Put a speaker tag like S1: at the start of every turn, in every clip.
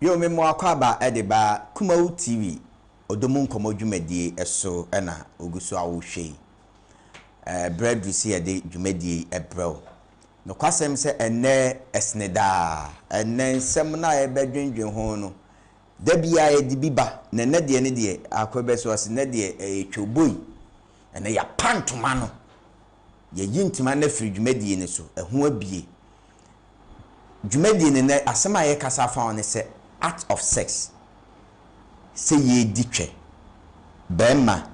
S1: Yo me mo akwaba edeba Kumawu TV odomu Nkomo dwumadie eso na oguso awohwe bread risi ede dwumadie ebrel no kwasem se enne esneda enne nsem na ebedwendwen ho no da bia ye di biba na ne de ne de akwabeso ase ne de etwoboi ene ya pantoma no ye yintima na firi dwumadie ne so eho abie dwumadie ne asema ye kasa fa on se art of sex say ye ditwe bema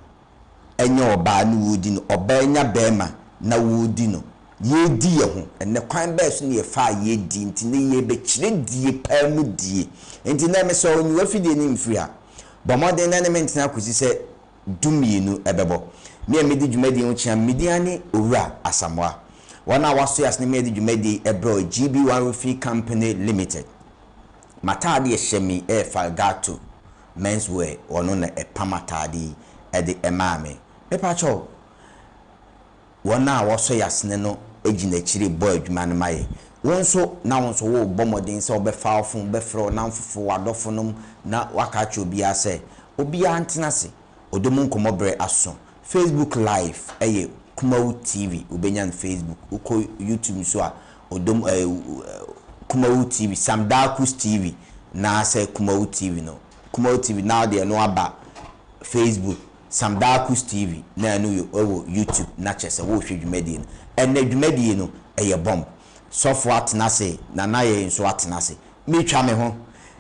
S1: enye oba na wodi no oba enya bema na wodi no ye di ye ho ene kwan ba so ne ye fa ye di nti ne ye be kire die pa mu die nti na me so onyu afide ni mfiri ha bo modern na me ntina kusi se dumienu ebebo me amedi dwumadi ho chia mediani Owura Asamoah wana waso yas ne me di dwumadi ebro GB1 Roofing Company Limited matade ye shemi falgato menswear wono na epamatade ede emame mepacho wona waso yasne no ejina chire boy adwuma no maye wonso na wonso wo bomodin se obefa ofun befro na mfofo wadofo nom na wakacho obi ase obi antenase odomu Nkomo bre aso Facebook live eye Kumawu TV ubenya Facebook uko YouTube so a odom Kumawu TV Samdakus TV na say Kumawu TV no Kumawu TV now they no aba Facebook Samdakus TV na no yo YouTube na chese wo hwe dwumadi no enne dwumadi no eye bomb software atenase na ye nso atenase me twa me ho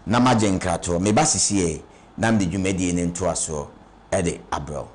S1: na magenkrato me basisi na me dwumadi no nto aso ede abro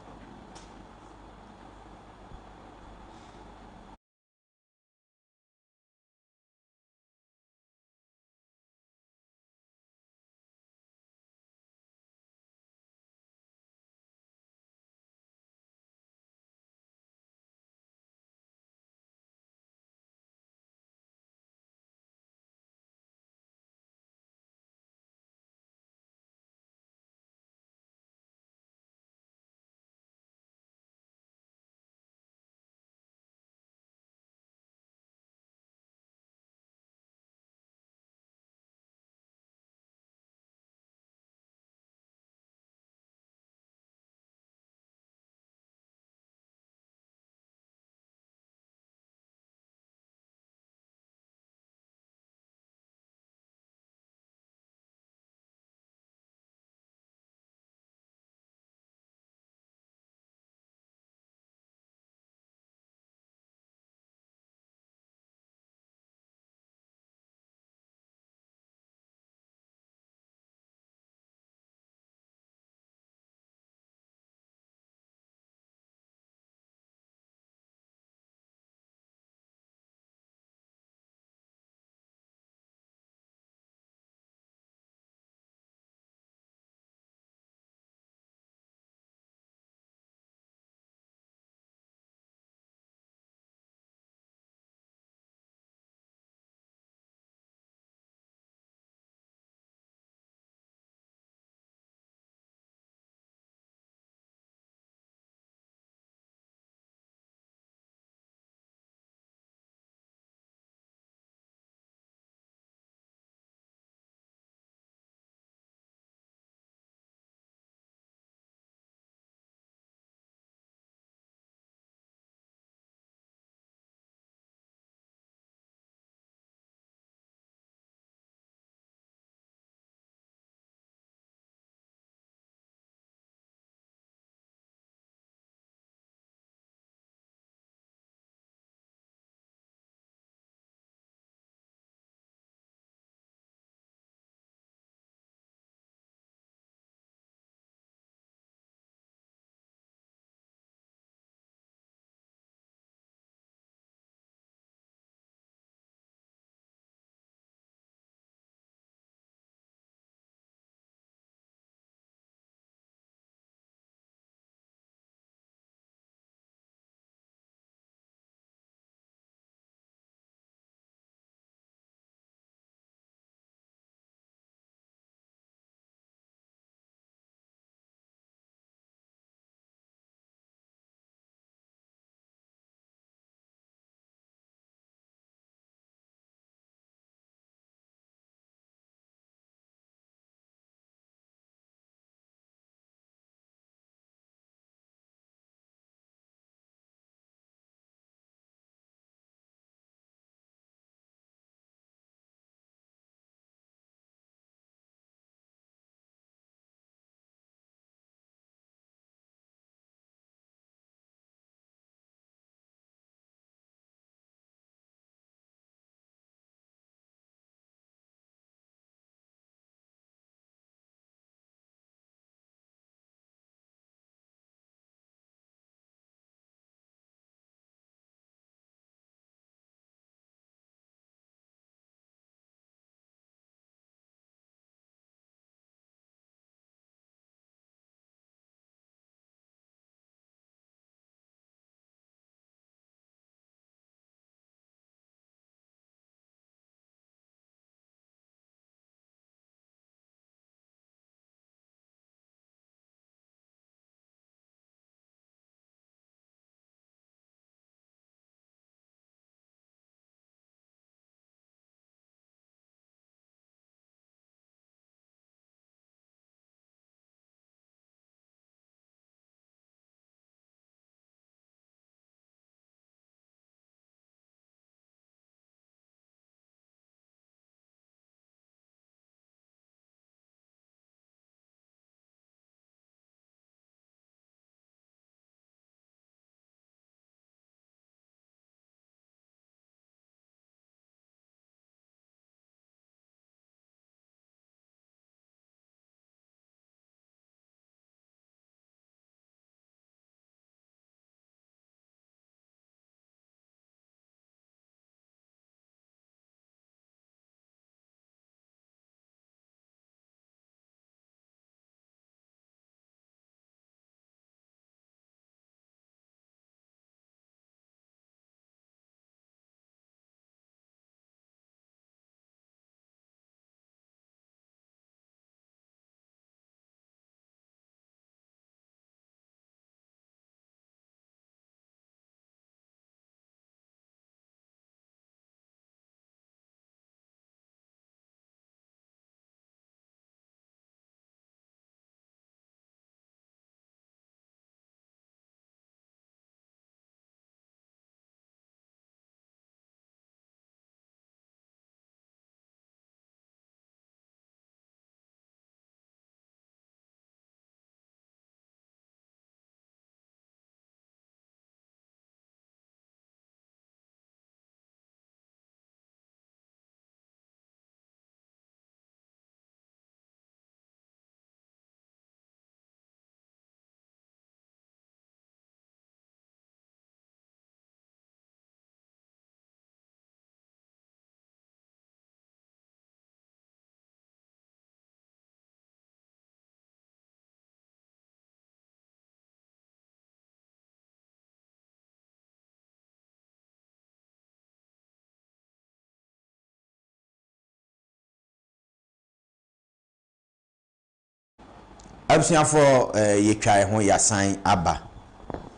S1: abusuafo ye twae ho yasan aba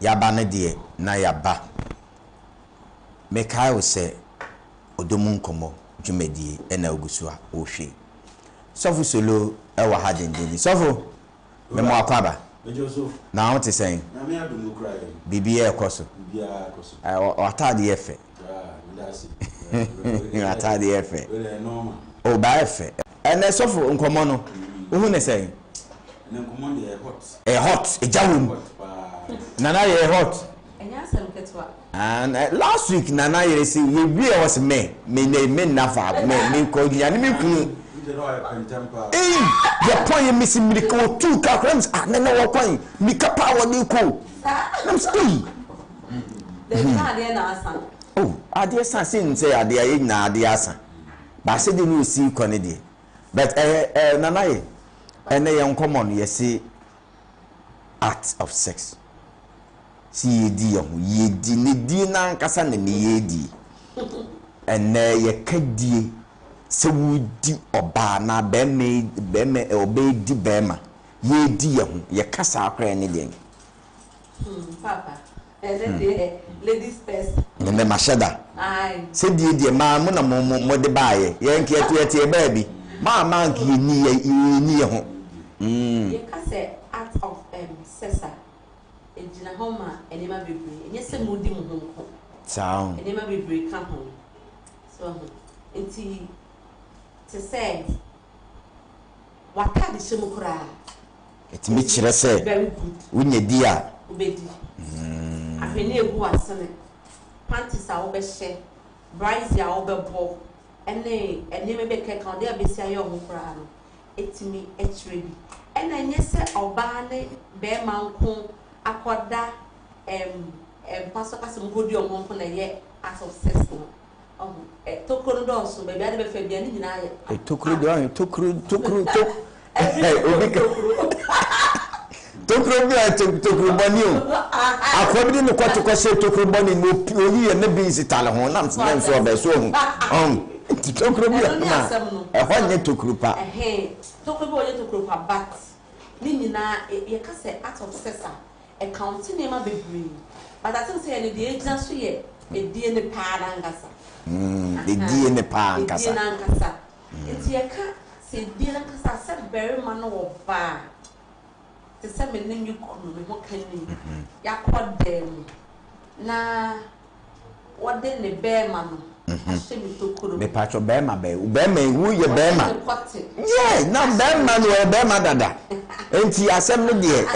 S1: yaba ne de na yaba mekai wo se odomu nkomo dwumadi na ogusu a ohwe sofo solo e wa ha dendeni sofo me mo akwaba na won te sen na me adumu kra bibi e koso bibi a koso o atade ye fe atade ye fe o ba efe ene sofo nkomo no ohu ne sen Nkomo de hot e jawum nana ye hot enya sam ketwa and last week nana ye say ye we was me nafa me ko ya ni me kunu the point missing me ko two crams nana wo kwan mi kapa wo ni ko nam stay the ade na asan oh ade san say ade ye na ade asan ba se de no si ko ne de but nana ye ene ye Nkomo no ye say art of sex si yedi yedi ne di na nkasa na ne yedi ene ye kadie se wudi oba na be me obe di be ma yedi ye ho ye kasa akra ne den papa de ladies first ne mashada ai se die ma mu na mo de baaye ye nke etu e baabi ma nke ni ye ho
S2: ye kase art of sesa ejina homa enema bebre enye se mudi mu honko
S1: saw
S2: enema bebre ka ho so enti to say waka de shemu kura
S1: etimi kire se wunye di a
S2: obedi ahwene egu asene panties a obehye brise a obebo ene enema be keka de abesi ayo ho kura no etimi etrebi ena enye se oba ne be manko akoda paso kaso ngodi omonko na ye as of sex no tokro do so be bia de be fa bia ni nyina ye
S1: tokro do tokro bia tokro bani o akobi ni kwatoko se tokro bani no oyi ye na bi sitale ho nam so be so ho tokro bia na ho nye tokro pa
S2: tokro bo ye tokro pa but ni nyina ye ka se art of sex accounting name a bebre but I think say the agent so ye e die ne pa na ngasa
S1: the die ne pa ngasa
S2: na ngasa enti ye ka se die na ngasa se very man wo ba te se me ne nyukunu me ho kani ya kodem na wode ne be ma no ahye mi tokoro
S1: me pacho be ma wu ye be ma yeah na be ma no be ma dada enti asem no de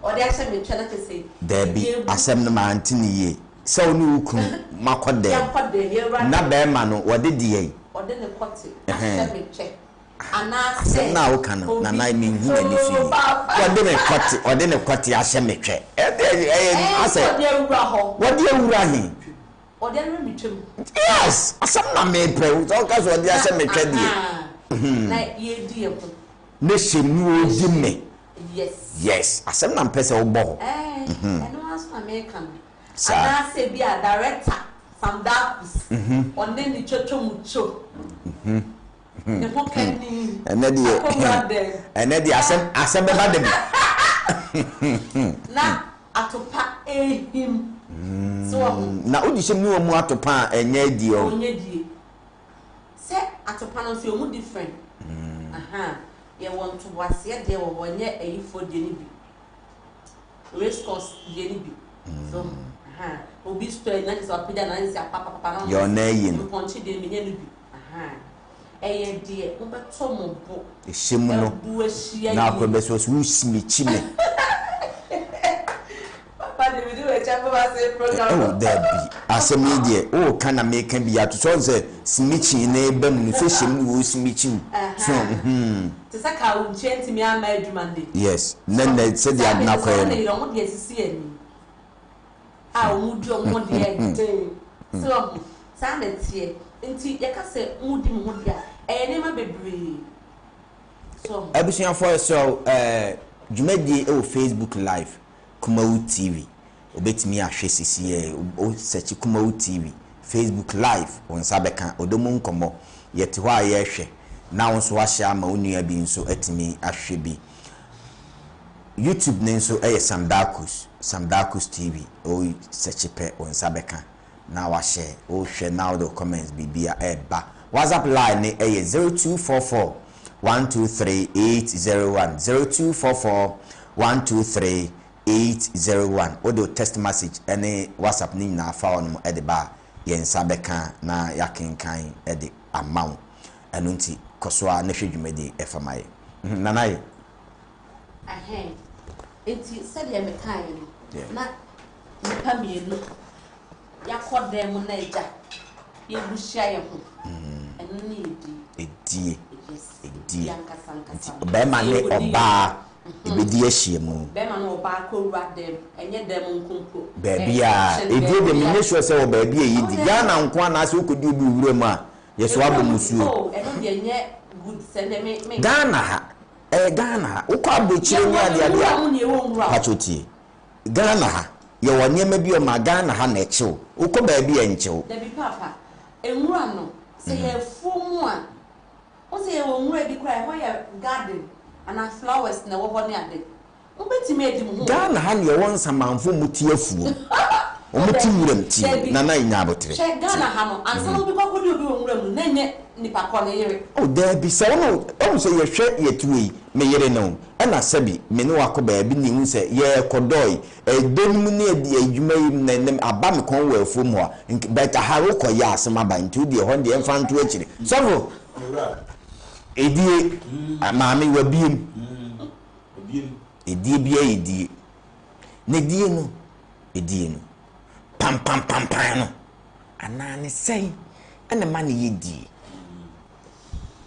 S2: ode asem me twena te say
S1: debi asem no ma antini ye se onu ukun makode na be ma no wode de
S2: ode ne kote asem me twe ana se
S1: na wo kan na na mi hu na ni fi wode ne kote asem me twe ase wode ewura hi
S2: ode no mi twem
S1: yes asem na me pre so ka so ode asem me twe de
S2: na ye di e ko
S1: ne shemu odi me yes asem na mpese wo bo
S2: eno aso American ana se bi a director Sam Dakus onne ni chochomucho ne ho kani
S1: ene di asem be ba dem
S2: na atopa ehim so
S1: na odi shem ni omu atopa enye di o
S2: onye di se atopa no so omu different ye want to was ye de wo wonye eyifo de ni bi race course de ni bi so obi story na so apida na nsi papa na
S1: yo na yin
S2: ponchi de mi ne bi eye de wo beto mo bo
S1: ehim no na ko be so smichi me
S2: papa de video e cha papa say program
S1: oh debi asemi de o kana make bi ato so say smichi na eba mu so him wo smichi so
S2: te saka wo chenti mi ama adwumande
S1: yes nene se de adna ko
S2: e no mo de sisi ani a wo di o mo de so sa na tie enti ye ka se mudi mo de a e ne ma bebre so
S1: abusian for so dwumadi e Facebook live Kumawu TV obetimi ahwe sisi o search Kumawu TV Facebook live on sabeka odomu Nkomo yete ho a ye hwe na won so ahye ama onua bi nso atimi ahwe bi YouTube ne nso Sam Darkus TV o search pe on sabeka na wa share o hwe now the comments bibia eba WhatsApp line ne 0244 123801 0244 123801 odo text message any WhatsApp ni na fa on e de ba yen sabeka na yakenkan e de amount eno nti kosoa na hwedwumadi e famaye nanaye
S2: enti said ya mekan na nipa mienu yakodem na eja yebuhia ye ho eno ne
S1: edie be ma ne oba ebedi ahia mu
S2: be ma no oba ko ruwa dem enye dem nkonko
S1: bebia edie de me sure say o bebia yidi ya na nko na se okodi obi wure mu a yeso abomusuo
S2: eno de enye good send me
S1: Ghana ha ukwa buchire nya dia pachoti Ghana ha ye wonye ma bi o ma Ghana ha na echew ukọ ba bi enchew
S2: da bi papa enwura no se ye fomu a o se ye onwura bi kra ho ye garden and flowers na wo ho ne ade ubetime edi mu
S1: Ghana ha ne won samanfo muti afuo omuti wuram ti na na nya abotre
S2: che Ghana ha no ansa obi kwakodi obi onwura mu na nye nipa ko ne yere
S1: o da bi se no o se ye hwe ye tuwe me yere no na sabi me ne wako ba bi ni hu se ye kodoi edonum ne adwuma yi nem aba me kon wa afuo mu a beta haro ko ya asema ba nti de ho de emfanto akire so edie amaami wa biem edie bia edie ne die no edie no pam no anane sei ene ma ne yedie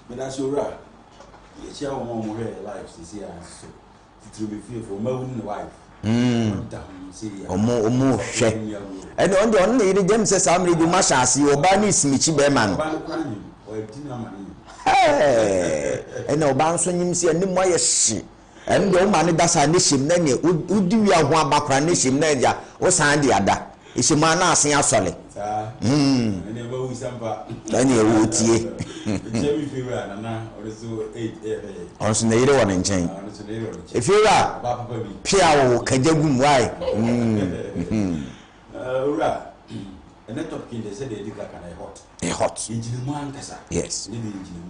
S3: me da Owura ye chia wo mo he life sisi a so titiri be fie for ma wuni ne wife
S1: omo hwe ene on ne yire dem se samre bi ma shaase oba ni simichi be ma no ene oba nso nyim se ani mo ye hye ene de o ma ne dasa ne hyem na ne udi wi aho abakra ne hyem na ja o san de ada hyem na asen asole
S3: ene ba wu sampa
S1: ene e wo tie
S3: Jemi Fiwa nana orizo 8
S1: onso ne yire won nchen efiwa pia wo kajagum why
S3: Owura ene top kin de se de dika kana hot engine mu ankasa
S1: yes
S3: ne engine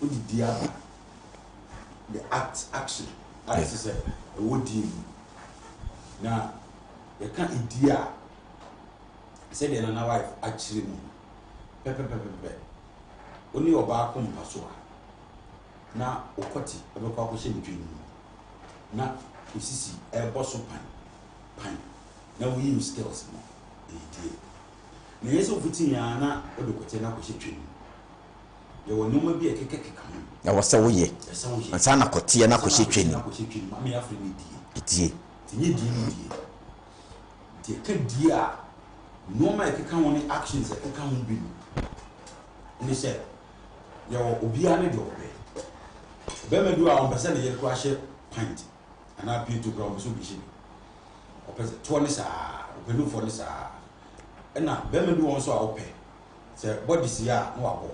S3: odi diaba the action say wodi na ye kan idia se de na wife achire mu pepe oni oba ko mpaso na okoti ebekwa ko hye ntwenu na osisi eboso pan na we use skills no edie na yeso futi ya na odokote na ko hye twenu ye wonuma bi ekekeka mu
S1: ya wose woye ansa na kotie na ko hye twenu
S3: mama ya free
S1: die
S3: tinye die ka die a no ma ekeka woni actions ekeka won bi ni se yo obia ne de obe be me do a on pese ne ye ko ahye pint ana pi to ground so bi shi o pese to ne sa o pe do for ne sa na be me do won so a ope se body si ya no abo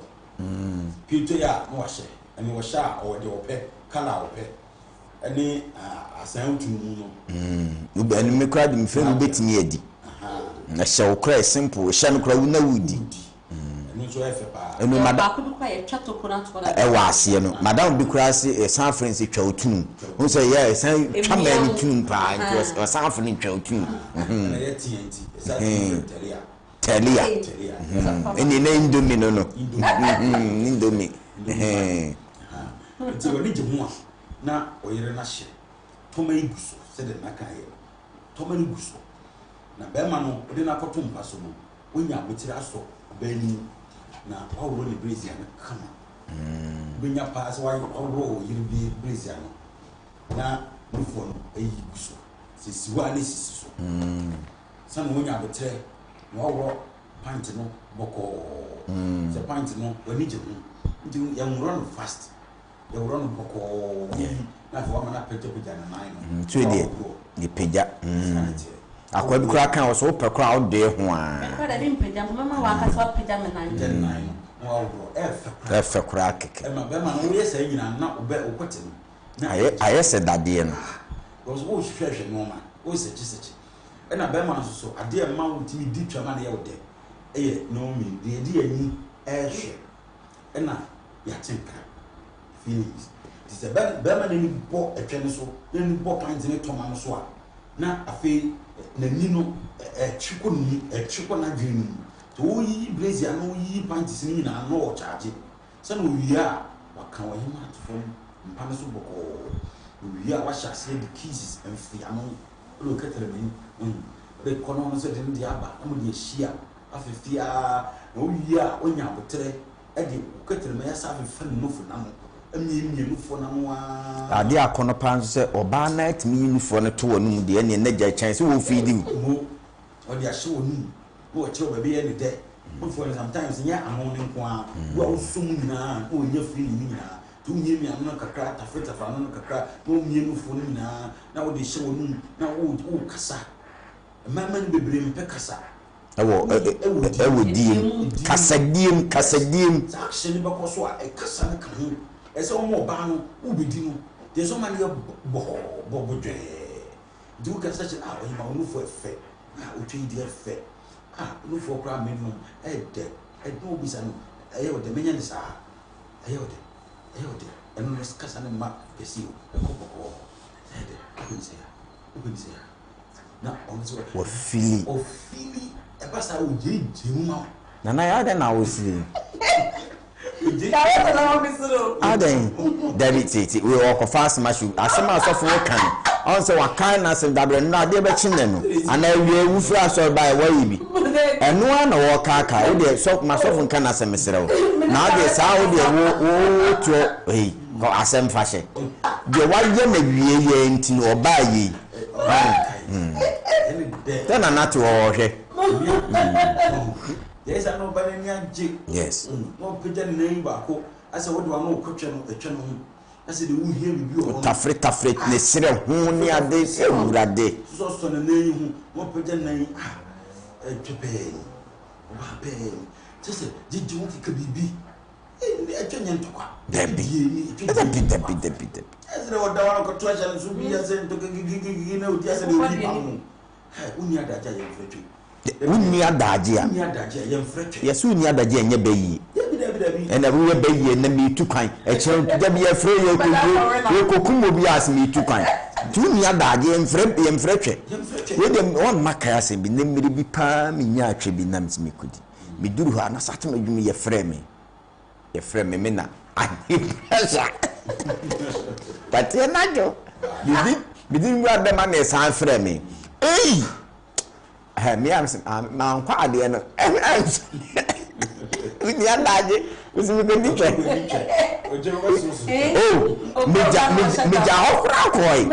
S3: pi to ya no ahye ani wo sha o de ope kala ope ani asan utumu no
S1: ube ani me kra de me fe no betimi adi na sha o kra simple sha no kra wuna wudi enu madam wa ase no madam bi kura se San France twa otunu won say yeah san twa man tunu pa into San France twa otunu
S3: na ye TNT
S1: telia eni na indomie no indomie
S3: nti woni gemu na oyire na hye toma iguso se de na kan ye toma iguso na be ma no odi na koto mpa so no onya botira so bani na awro le brazier na kama benya pass wa awro yiri brazier no na before no ayi guso sisiwa ne sisiso san wonya betre na awro pint no boko se pint no wani je nti ya run fast ya run boko na fo ma na peja na nine
S1: no tu de peja akwa bi kura kan so pe kura o de ho a
S2: pe da bi peja mama wa ka so peja me
S3: nine no
S1: efe kura keke
S3: e ma be ma no ye se nyina na obe okote no
S1: aye se dade no
S3: because wo hwehwehwe no ma wo sechi e na be ma so ade ma wo timi di twama na ye wo de eye no mi de di ani e hwe e na ya tinka feelings this is be ma ni bo etwe so ni bo kan zine toma no so a na afi na ni no chiko na dwenu to yi blaze ano yi panties ni na no o charge se no wi a waka wa him at from mpana so boko wi a wa shase the keys and fi ano lo ketere me be kono no se de ndi aba am de hia afefia na wi a onya botere e de ketere me ya sa fe no fu na mo emi fo na mo a
S1: ade akono pan so se oba na atimi nu fo no to wonu de ne na gya chan se wo feed mu
S3: o de ahye wonu wo che o be ye ne de mo fo sometimes nya amon ne nko a wo sum nyina o nya free ni nyina tu nye mi amna kakra tafeta fa no kakra no mie nu fo ni nyina na wo de hye wonu na wo kasa mama ni bebre mpe kasa
S1: ewo diem kasadiem
S3: sa action ba ko so a kasa ne kan ese o mo ba no ubedi no de so ma ne bo dwe du ka sa che o ma no fo efe o twi di efe no fo kra me no de no bi sa no o de menya ne sa o de eno kasa ne ma pesi o ko de o se ya na on so
S1: o fili
S3: e passa o je ma
S1: na ya de na o si Aden David we walk fast mashu asema asofo kan on say wakan na sem dabre na de be chinne no ana wie wufra so ba wa yibi eno ana wo kaka o de so masofo kan na sem serew na de sa o de wo to ko asem fashe de wa ye na wie ye ntino oba yi tena na to wo hwe
S3: yes I know but any
S1: yes
S3: no pejja nai ba ko asa wo de wa no kwetwe no etwe no asa de wo hie bibi o
S1: tafre ne sire ho ni ade ewurade
S3: so na nai hu wo pejja nai etwe o ba pe tese jiji wo kika bibi etwe nyento kwa
S1: debi
S3: asa wo da wa ko to aja so bi asa to gigi na odi asa de odi pa mo uni adaja ye fetwe
S1: unni adaje a yesu unni adaje enye bayi ena ruwe bayi na mi tukwan e chere da bi afre ye kokumo bi as mi tukwan tu unni adaje emfretwe we dem on makaya se bi na mmiri bi pa mi nya atwe bi na mi kudi mi duru ha na satem adwumi ye frɛ me na pressure but ye na jo bi mu adema na san frɛ me me am na kwa ade no uni adaje usimi ko dikwe meja hokra koi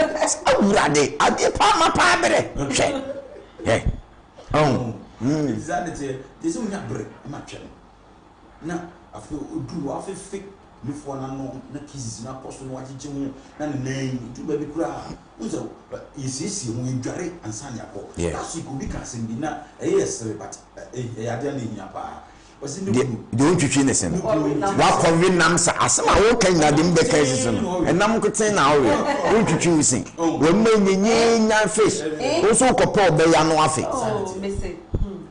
S1: awurade ade pa ma pa bere hwe
S3: exactly this unya bre ma twen na afi odu afi fake before na no na kizis na poso no wajeje ho na nan tu ba bi kura unzo yesisi ho edware ansan yakọ aso ko bi ka sem bi na eyesere but ade na hia pa wasi ne
S1: de ontwitwi ne sen wa konwe nam sa asema wo kan na de mbe kai sisi no enam koten na awe ontwitwi usin wo menyenye nya fish wo so ko pa obe ya no afi
S2: mese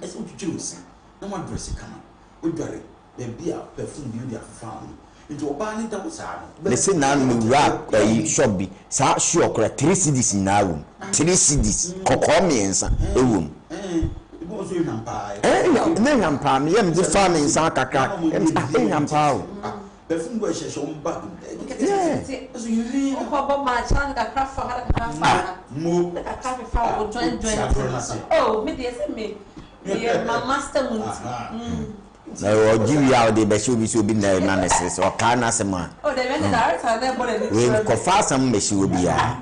S3: ese ontwitwi usin na ma dress kama odware be bia perfume bi odi afafa into obani da usano
S1: listen na no rap shop bi sa sure kora 3 cedis na room 3 cedis kokko miensa ewum
S3: ibo so yampa
S1: na yampa me yam di fa miensa kakra yampa o
S3: perfume go shesho mba
S2: so you really ko ma chan kakra fa
S3: mo
S2: kakra fa o join oh me dey say me my master mun
S1: na o giwi out de be show bi so bi na analysis o ka na sema
S2: oh the men that are there but
S1: we ko fa sam me shi obi ya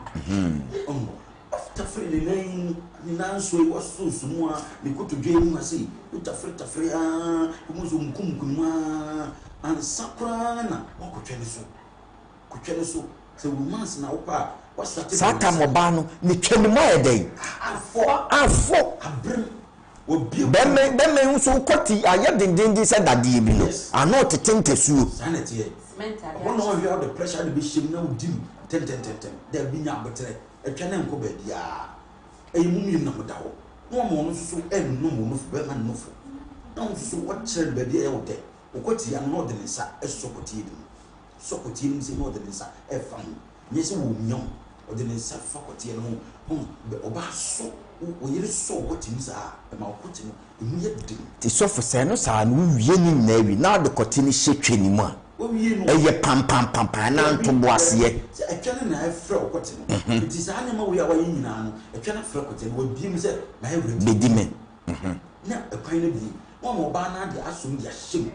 S3: after free nine ni nanso e waso sumu a ni ko to dwe mu ase utafre ko mo zo mkumkum an sakra na ko twene so se romance na opa wasate
S1: sata moba no ni twene mo edai afo
S3: abrem obi
S1: bemme nso kwati aye dendende se dade bi no ano tetente suo
S3: sanete cement ade wono we have the pressure to be shim na udim ten there be nya betre etwa na nko ba dia e mu mi na moda ho no mo no so en no mo no fu be man no fu na mo so what chere ba dia e wo de okoti ya no de nsa esokoti dem sokoti nim se no de nsa e fa ho nyese wo nyom o de nsa fa koti no ho oba so o yiri so okoti nim sa e ma okoti no emu ye dem
S1: ti so fo se no sa no wie ni na wi na de koti ni hwetwe ni mu a eye pam na nto boase ye
S3: etwa na efre okoti no ti sa na ma we a wa nyina no etwa na efre okoti no wa biem se na e wure
S1: bedime
S3: na ekwan na bi mo ba na de asom dia hyem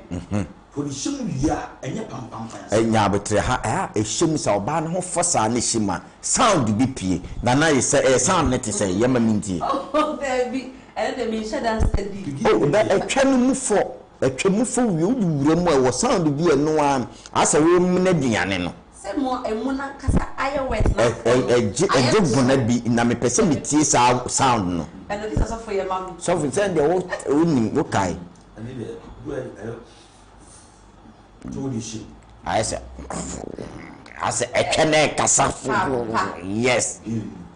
S3: for the shim ya enye pam
S1: enya betre ha ehim sa oba na ho fosa na hima sound bi pie na ye say sound net say yema mintie
S2: oh baby and the me shada steady
S1: oh da etwa no mu fo wi wure mu e wo sound bi e no an asa wo mu na duane no
S2: se mo emuna kasa aye wet na
S1: eje guna bi na me pese metie sa sound no
S2: and this is for your mom
S1: so for say the wo nim wo kai
S3: ani de Tony shit.
S1: I said, a chene kasa. Yes.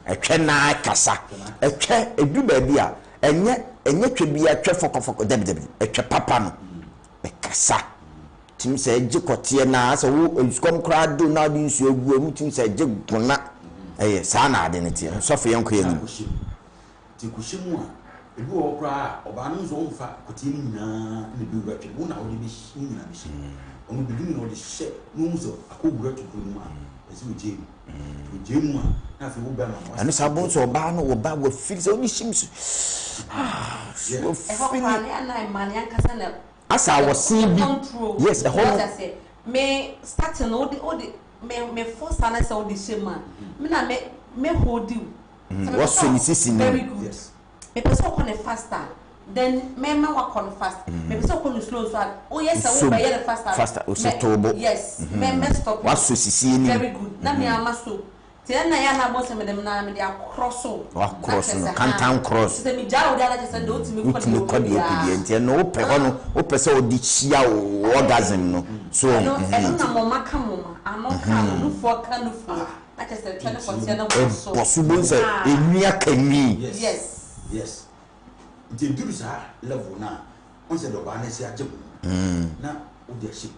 S1: A chena kasa. A che, a do baby, and yet to be a trefok deb, a papa no. A kasa. Tim said, Jicotia na, so it's come crowd do not use your room, said Jiguna. A sana identity, Sophie Uncle.
S3: Tikushimua. Ebu okra obanu zo mfa kotini na ne bi wura twe na wo bi shi na bi shi onu bi dum no de hye no zo akogura to ko mu a esi oje mu a na fe wo ba ma
S1: anu sabon so ba no wo ba wo feel so ni shim so
S2: wo feel na man yan kasa na
S1: asa wo sin bi yes the whole
S2: me starting all the me force ana say all the shame me na me hold you
S1: what so ni sisi
S2: very good yes. Me person on faster then me work on fast me person on slow so oh yes I will buy the faster
S1: so turbo
S2: yes me stop
S1: what so sisi ni
S2: very good na me ama so ti na ya na boss me dem na me dey cross no
S1: can't cross
S2: se me jaw dey ala just do ultimate
S1: code obedient no pe ho no o pe se o di chia orgasm no so
S2: no na mo maka mo anoka no for kind of na just the 24 na so
S1: possible say enua kanwi
S3: yes the dudes are level na on se do ba na se agem na o de shi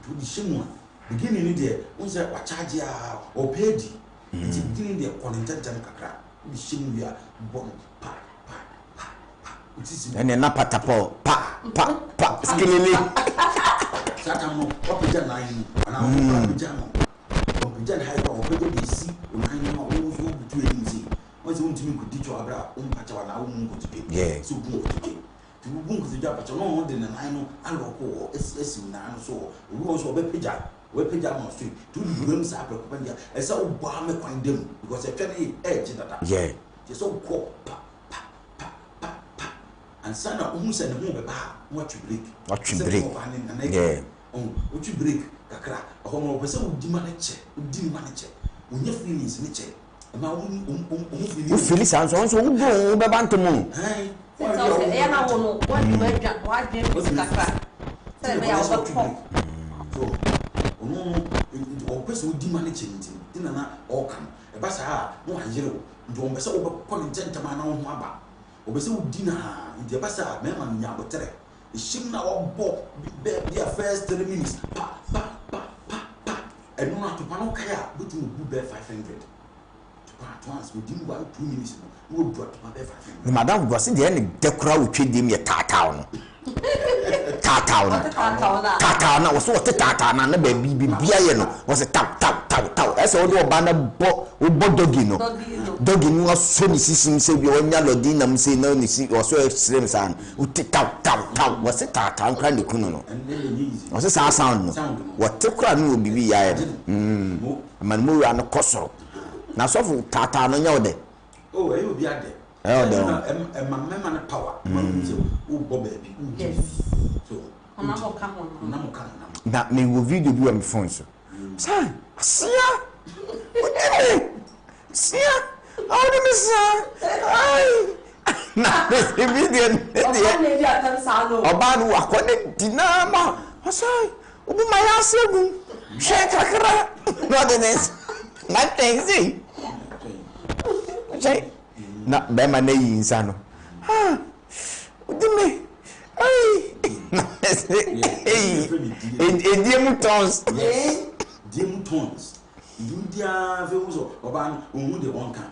S3: to di shimu beginning ni de on se wa charge o pedi the beginning de content kakra di shimu ya bon pa
S1: ene na patapo pa skilili
S3: sata mo o pija na yin ana o pija hai o pija de si o na yin o so butu yin wọ́n ti wọ́n ti mi kò díjọ́ abira wọ́n pàṣẹ wà náà wọ́n kò ti pè sí ogun kò ti pè tí ogun kò ti jẹ́ apàṣẹ náà wọ́n dènà náà inú alọ́kọ̀ wọ́ ẹ̀sìn náà so òwú wọn sọ ọbẹ̀ pẹja mọ̀ sí tó ní ìwé mu sáà pẹ̀lú pẹ̀lú ẹ̀sẹ̀ ó bọ́ àmì kwan dẹ́m because ẹ̀fẹ́ ní ẹ̀ jí dada ẹ̀sẹ̀ ó kọ́ pa ansa na ohun sẹ ne ho bẹ ba mo atwi break otwi break kakra ọhọ mo pẹ sẹ odi ma ne kyẹ onye feelings ne kyẹ ma
S1: o feel sounds so wo go be ba ntomo
S2: so e na wo no wa dwe kakra sẹ me ya wo ko
S3: so onu o pẹ sẹ odi ma ne kyẹ nti na o kan e ba sa no ajere ndo o pẹ sẹ o be ko ne ntentama na ho aba obese udina ndi abasa mema nya botere shim na wo be their first 3 minutes pa enu na to pano kaya butu bu be 500 to pa once we dim 1-2 minutes no wo brought pa be 500
S1: madam go se de ne dekura wo twedem ye tataw no tataw na wo so wo tataw na ba bibia ye no wo se taw ese wo do ba na bo dogi no dogi no so ni sisim se bi wonya lodi na mse na ni si wo so extreme san wo taw wo se tataw kra ne kunu no wo se sa sound no wo te kra no bibi ya ye man mo ya no kosoro na so fu tataw no nya wo de
S3: oh e obi ade mama na power o bo baby
S2: yes so na mo ka
S1: na me wo video bi am phone so sai sia awde me sa ai na the video
S2: ne dia tan sa no
S1: oba no akone dinama sai obi ma ya segu she kakra no de nes na tenzi say na be ma na yi nsa no ha udime ai ediem tons
S3: diem tons India vemos oban de wonka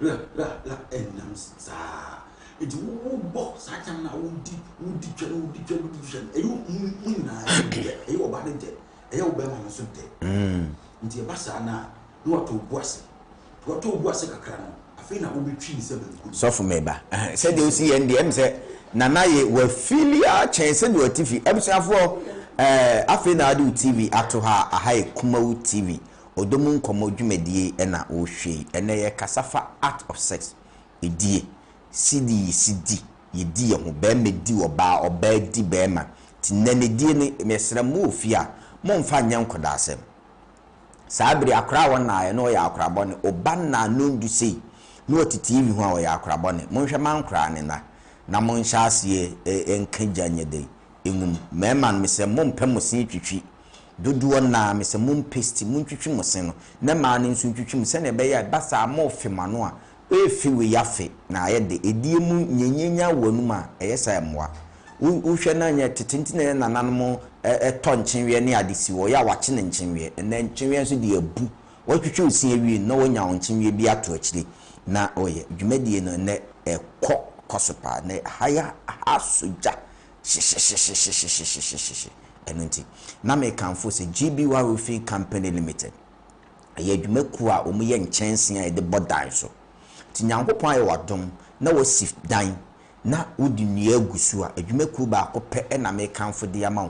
S3: la enams sa it wo box atam na wo di twere eyu munna eyu oba de eyu oba ma so de nti eba sa na no wato buase kakra no afi na wo betwi se banku
S1: so for me ba said you see and dem say nana ye wa filia chance de otifi ebusuafo afi na adu TV ato ha ahai kumawu TV odomu Nkomo dwumadie na o hwe ene ye kasafa art of sex edie cd yedi ye ho be medi oba di be ma ti nane die ne mesra mu ofia mo mfa nyankoda asem saabri akra wona ye no ya akra bone oba na nondu sei no TV ho a wo ya akra bone mo hwe mankra ne na mo nhyɛ ase enkagya nyede engum meman mesɛ mo mpɛ mo sen twitwi dodo na mesɛ mo paste mo twitwi mo sen no na ma ne nso twitwi mo sɛ ne bɛyɛ basa mo fema no a efi we yafe na ayɛ de edie mu nyenya wanum a ɛyɛ sa mmoa wo hwɛ na nya tetinti na nananom mo ɛtɔ nkyenwe ne adesi wo ya wache ne nkyenwe na nkyenwe nso de abu wo twitwi osin awie na wo nya nkyenwe bi ato akyire na oyɛ dwumadie no ne ɛkɔ kosopa ne haya asuja enunti na me kanfo se GBY Roofing Company Limited aye dwumaku a omuye nchense a de bodan so ti nyankopon aye wadom na wasif dan na wodi nua agusu a dwumaku ba akopɛ na me kanfo de ama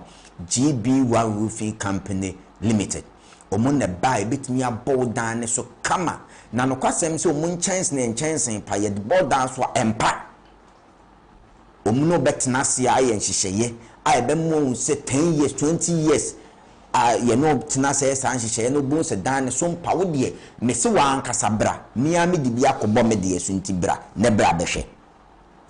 S1: GBY Roofing Company Limited omo ne ba ebetimi abɔ dan ne so kama na no kwasem se omo nchense pa ye de bodan so empa omuno betena se aye nhyehyeye aye be mo se 10 years 20 years ye no tena se san nhyehyeye no bo se dan so mpa wo de me se wa ankasa bra mia me de bi akobɔ me de so nti bra ne bra behwe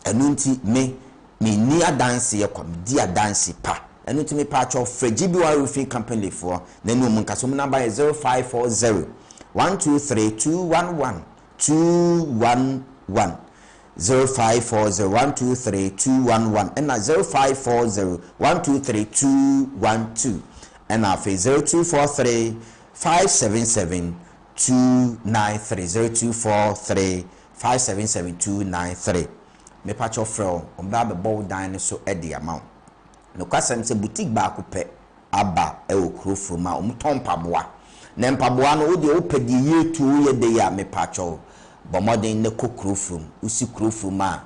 S1: enu nti me ni adanse ye kwam di adanse pa enu nti me pa cho GBY Roofing Company for na no mun kaso mu number 0540 123 211 211 0540123211 and 0540123212 and 0243 577 293 0243 577 293 me patch of fro on ba be bow dan so e de amount no kwasem se boutique ba ko pe aba e okrofo ma omton paboa na mpaboa no wo de opedi ye tu ye de ya me patch bomodin ne kokrofum usi krofum a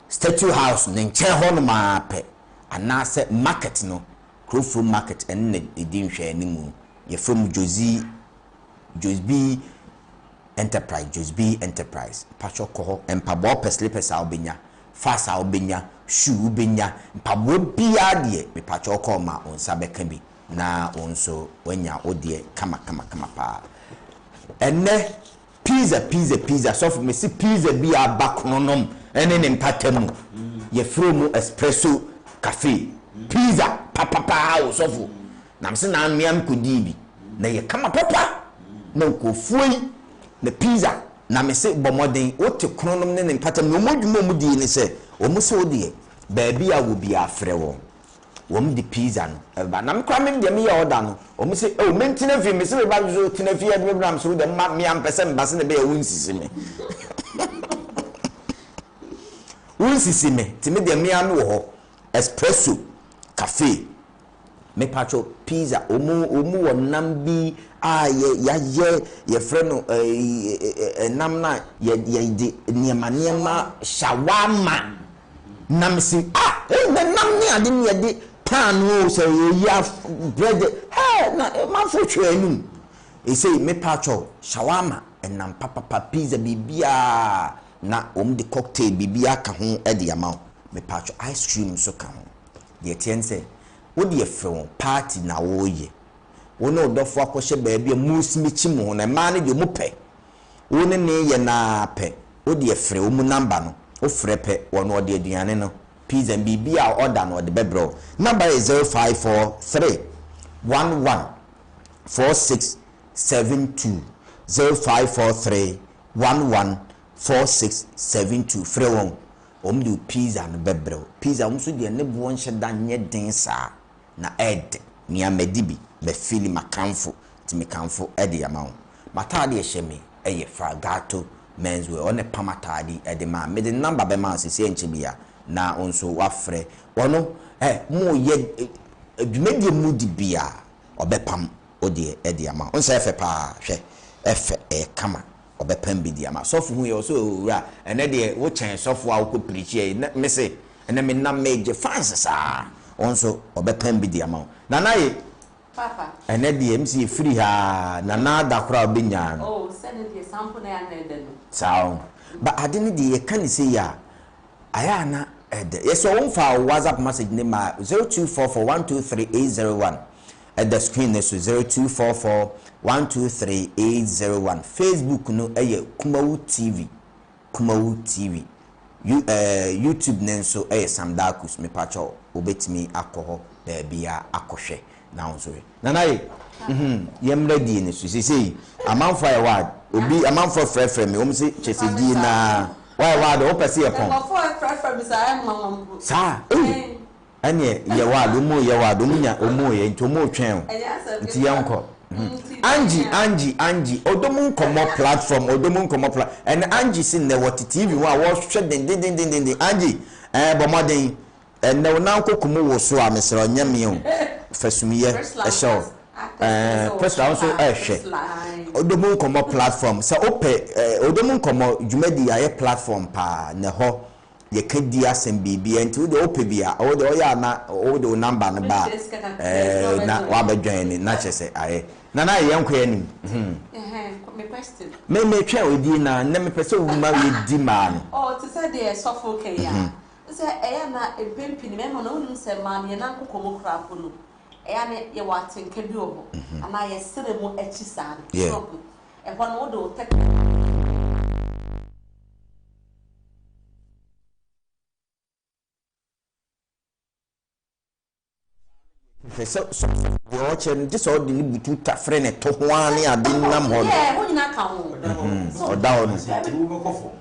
S1: statue house ne nche ho no ma pe anase market no krofum market en ne edin hwe animu ye from Josie Enterprise pacho ko empabo peslepes a obenya fast a obenya shoe obenya empabo bia de me pacho ko ma onsa beka bi na onso wanya odie kama pa enne pizza so for me see pizza bi abakonom ene ne mpatamu ye from espresso cafe pizza papa so for na mse na miam kodi bi na ye kama papa na kofuoi na pizza na mse bomoden wote kronom ne mpatamu no modwuma mu di ne se o mu se odie ba bia wo bi afre wo wom di pizza no ba na mkwa me de me ye order no o mu se o mentina fi me se ba zo tina fi ade bram so de ma me ampese mbase ne be ya wunsisi me wunsisi me ti me de me anu ho espresso cafe me pacho pizza omu wonam bi ye freno nam na ye de niema shawarma nam si na nam ni ade ni de pan o so ya bread na ma fo twenu e say me pacho shawarma nam papa pizza bibia na de cocktail bibia ka ho e de amount me pacho ice cream so ka ho de tiense wo de frɛ party na wo ye wo no dofo akɔhye baabi a musimichi mu na ma ne de mu pɛ wo ne ye na pɛ wo de frɛ wo mu number no wo frɛ pɛ wo no de aduane no pizza bibia order no de bebro number is 0543 11 4672 0543 114672 frɛ wɔn de pizza no bɛbrɛw pizza nso deɛ ne boɔ nhyɛ da nyɛ den saa na ɛde nneɛma bi bɛfili makamfo timikamfo ɛde ama wo mataade ɛhyɛ me ɛyɛ Fragato menswear ɔne pam ataade ɛde ma me de number bɛma sisi nkyɛ bia na nso wafrɛ ɔno mo yɛ dwumadie mu di bia ɔbɛpam ɔde ɛde ama wo nsa ɛfɛ paa hwɛ ɛfɛ kama ɔbɛpam bi di ama sɔfo hu yɛ ɔso owura ɛnɛ deɛ wo kyɛn sɔfo a wokɔ preachie me se ɛnɛ me nam meje fans saa ɔnso ɔbɛpam bi di ama wo nana ye
S2: papa
S1: ɛnɛ deɛ msi free ha nana da kora obenya no
S2: oh send the sample na na de no
S1: sao ba ade ne deɛ yɛka ne sɛ ya aya na ɛdɛ yɛsɛ wo mfa WhatsApp message ne ma 0244123801 at the screen ne so 0244123801 Facebook no ɛyɛ Kumawu TV YouTube ne nso ɛyɛ Samdakus me pacho obetimi akɔ hɔ bia akɔhwɛ na nso nana ye yemra die ne so sesei amanfo ya wad obi amanfo frɛfrɛ me wom se chesedi na wad o pese ye pon
S2: amanfo frɛfrɛ me saa mamampo
S1: saa ene ye wad o mu ye wad o munya o mu ye nti o mu twɛn nti ye nkɔ Angie odomu Nkomo platform and Angie sin ne what TV wa hwɛ den Angie bomoden na wona kokumu wo so a mesro nyame o fasumiye ehyew press also ehwe odomu Nkomo platform so ope odomu Nkomo dwumadi aye platform pa ne ho ye kadi asem bibia nti wo de ope bia wo de oya na wo de number no ba na wa badwan ni na kyese aye nana ye nkwa anim
S2: me question
S1: me twa odi na me pese wo ma we di ma no
S2: oh to say the suffer okay ya say eya na empempi ni me no wonu se ma ne na Nkomo krafo no eya ne ye watenka bi oho ana ye sere mu achi saa no e ho no wo do tek
S1: so watch and just all the butu tafre ne to ho ani ade nam ho
S2: yeah ho nyina ka ho
S1: o da ho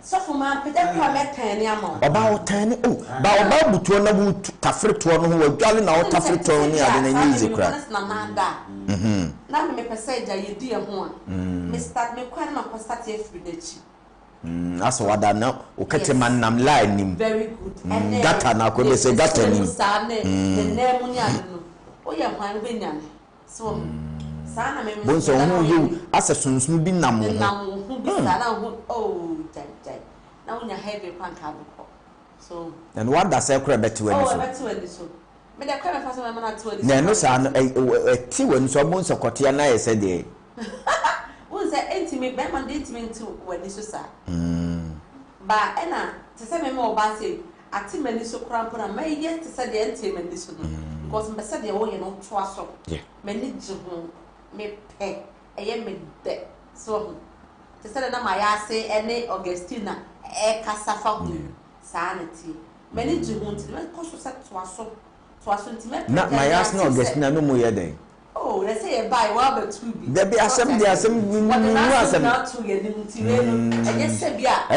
S2: so for man pede kwa metan ni ama
S1: oba o tan o ba oba butu na butu tafre to no ho wadwale na o tafre to ni ade na nyize kra
S2: na nanda na me pese ja ye di e ho a me start me kwa na ko start e free dechi
S1: aso wada na o kete man nam line nim
S2: very good and
S1: gata na ko be se gata nim
S2: sa ne ne mu ni ade no o ye hwan be nya so sa na me
S1: bonso hu yu asa sunsun bi nam ho
S2: bi sa na hu oh jai na unya heavy pan ka ko so
S1: and what does say kra betu ani so
S2: oh betu ani so me da kwa me fa so me na to ani
S1: na no sa no ti wani so bonso kotia na ye se de
S2: won say intimi be man de intimi to wani so sa ba ena te se me mo ba say ati mani so krampo na me ye te se de intimi mani so no because me se de wo ye no to aso mani ji ho me pe eye me de so te se na ma ya se ene Augustina e kasafa hu sanity mani ji ho ti me ko so se to aso nti me
S1: na ma ya se na Augustina no mo ye den
S2: oh let's say a buy wa ba tu bi
S1: there be asem no asem
S2: na to ye ni nti we no enye se bia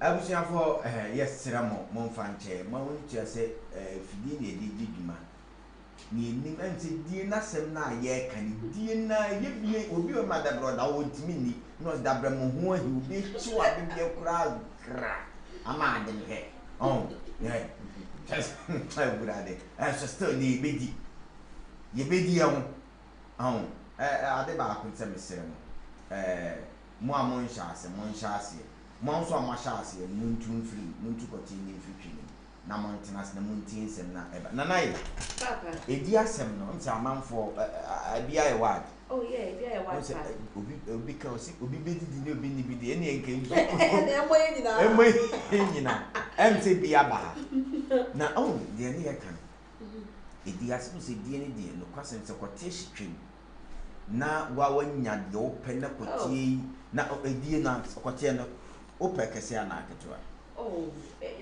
S1: abusia for yes siramo mon fanche ma wontia se fidi ne di dwuma ni nim anti die na sem na ye kan die na ye bie obi o ma da bro da wontimi ni no da bra mo ho ahi obi chiwa bibie kra kra ama de he oh yeah just I would add as still ni bedi ye bedi ya ho ade ba ko nsem siramo mo amon shaase mo nso amashase muntu free muntu kotini free na mountainous na muntin sem na eba na nai
S2: papa
S1: edi asem no nti amanfo abia e word
S2: oh yeah bia e word
S1: obi ka osi obi bedi di ne obi ni bidi ene enke nso
S2: emwe
S1: nyina emse bia ba na de ne kan edi asem se die ne die no kwasem se kote hwetwem na wa wanya de open na kote na edi na kote no open kese ana aketwa
S2: oh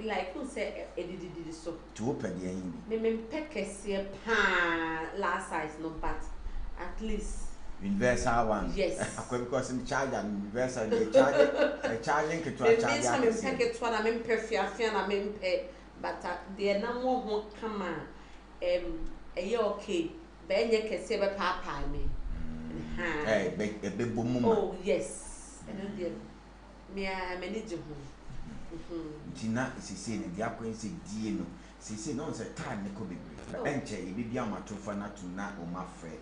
S2: like who say edididi so
S1: to open the yin
S2: me pekese pa last size no but at least
S1: universal one
S2: yes
S1: because in charge and universal they charging to charge
S2: me peke to na me perfia na me pe but the na mo ho kama eye okay be nye kese be pa me
S1: be bomu
S2: oh yes and then me manage ho
S1: Tina sisi ne dia kwense die no sisi no se time ne ko bebre enche e bibia matofa na to na o ma frɛ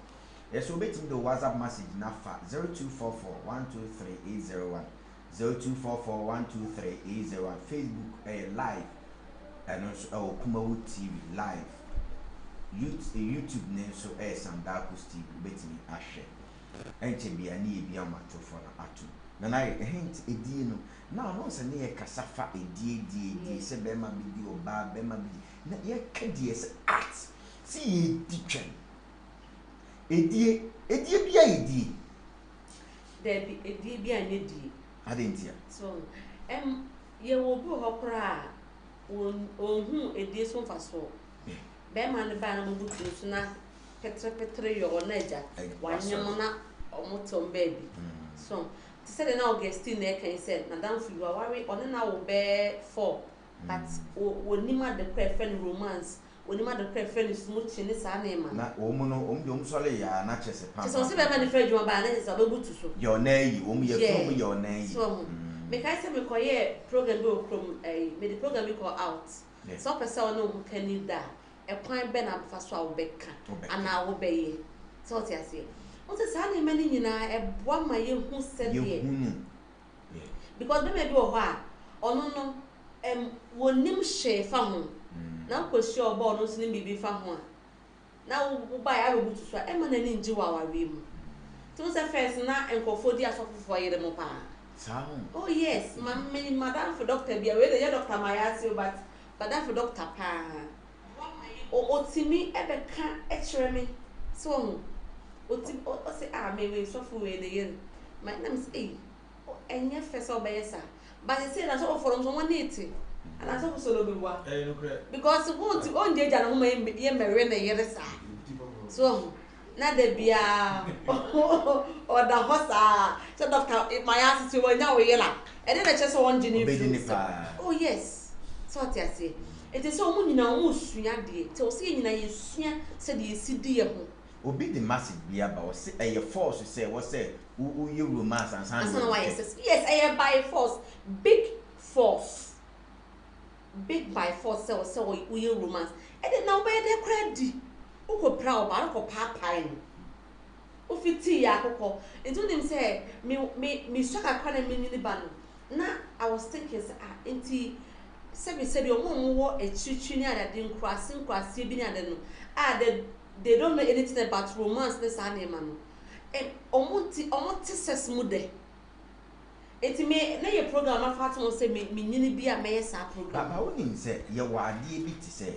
S1: yeso betim do WhatsApp message na fa 0244123801 0244123801 Facebook live and also Kumawu TV live YouTube ne so Sandakus TV betimi ahwɛ enche bia ne bia matofa na atu na hint edie no na no se ne kasafa edie se be ma bi di oba be ma bi na ye kadie se art si ye ditwen edie bia edie
S2: there be edie bia ne die
S1: adentia
S2: so ye wo bu hokra hu edie so faso be ma ne ba na mo butu so na petre yo na eja wanyem na omotom baby so to say na Augustine na kan said na dan fu wa worry on na wo be 4 but wonima the prefer romance wonima the prefer smooth ni sa na ma
S1: na omu no omu sole ya na chese pa
S2: so se be ma ni fẹ́ djuma ba na se be butu so
S1: yo na yi omu ye from yo na yi
S2: so me kai se me koye program be okrom me the program be call out so person no hu kanida e kwan be na fa so a wo be ka ana wo be ye so ti ase o se sa na me ni nyina e boa ma ye hu se de because be me bi o ho a ono no wonim hye fa ho na kwesi obo no so ni bibi fa ho a na wo ba ya butu so e ma na ni nji wa wawe mu to se first na enkofo di asofofo yere mo pa oh yes madam for doctor bia we dey doctor mayasi but madam for doctor pa o timi e be ka e kire me so o say me we sofo we dey yen my name is enye first obeyesa but they say that so for them one need and I so so be wa because won't on je jana homa ye mere na yere sa so na de bia o da hosa so doctor my ass to nya we yela e dey na che so one gene oh yes so what I say it is so mu nyina wo sua de te o se nyina ye sua se de sidi ye ho
S1: obi the massive bia ba o se e force say wo say who you romance and
S2: sound yes I by force big by force so we romance e dey na obey dey credit o ko pra o ba ko papa ni o fiti ya akoko into them say me shaka kwa na me ni ba no na I was thinking enti sebi o mo wo echichi ni ada din kwase bi ni ada no they don't know anything about romance this anima no omonti ses mu de enti me na ye program afa to say me nyini bi a me sa program
S1: baba woni say ye wade bi ti say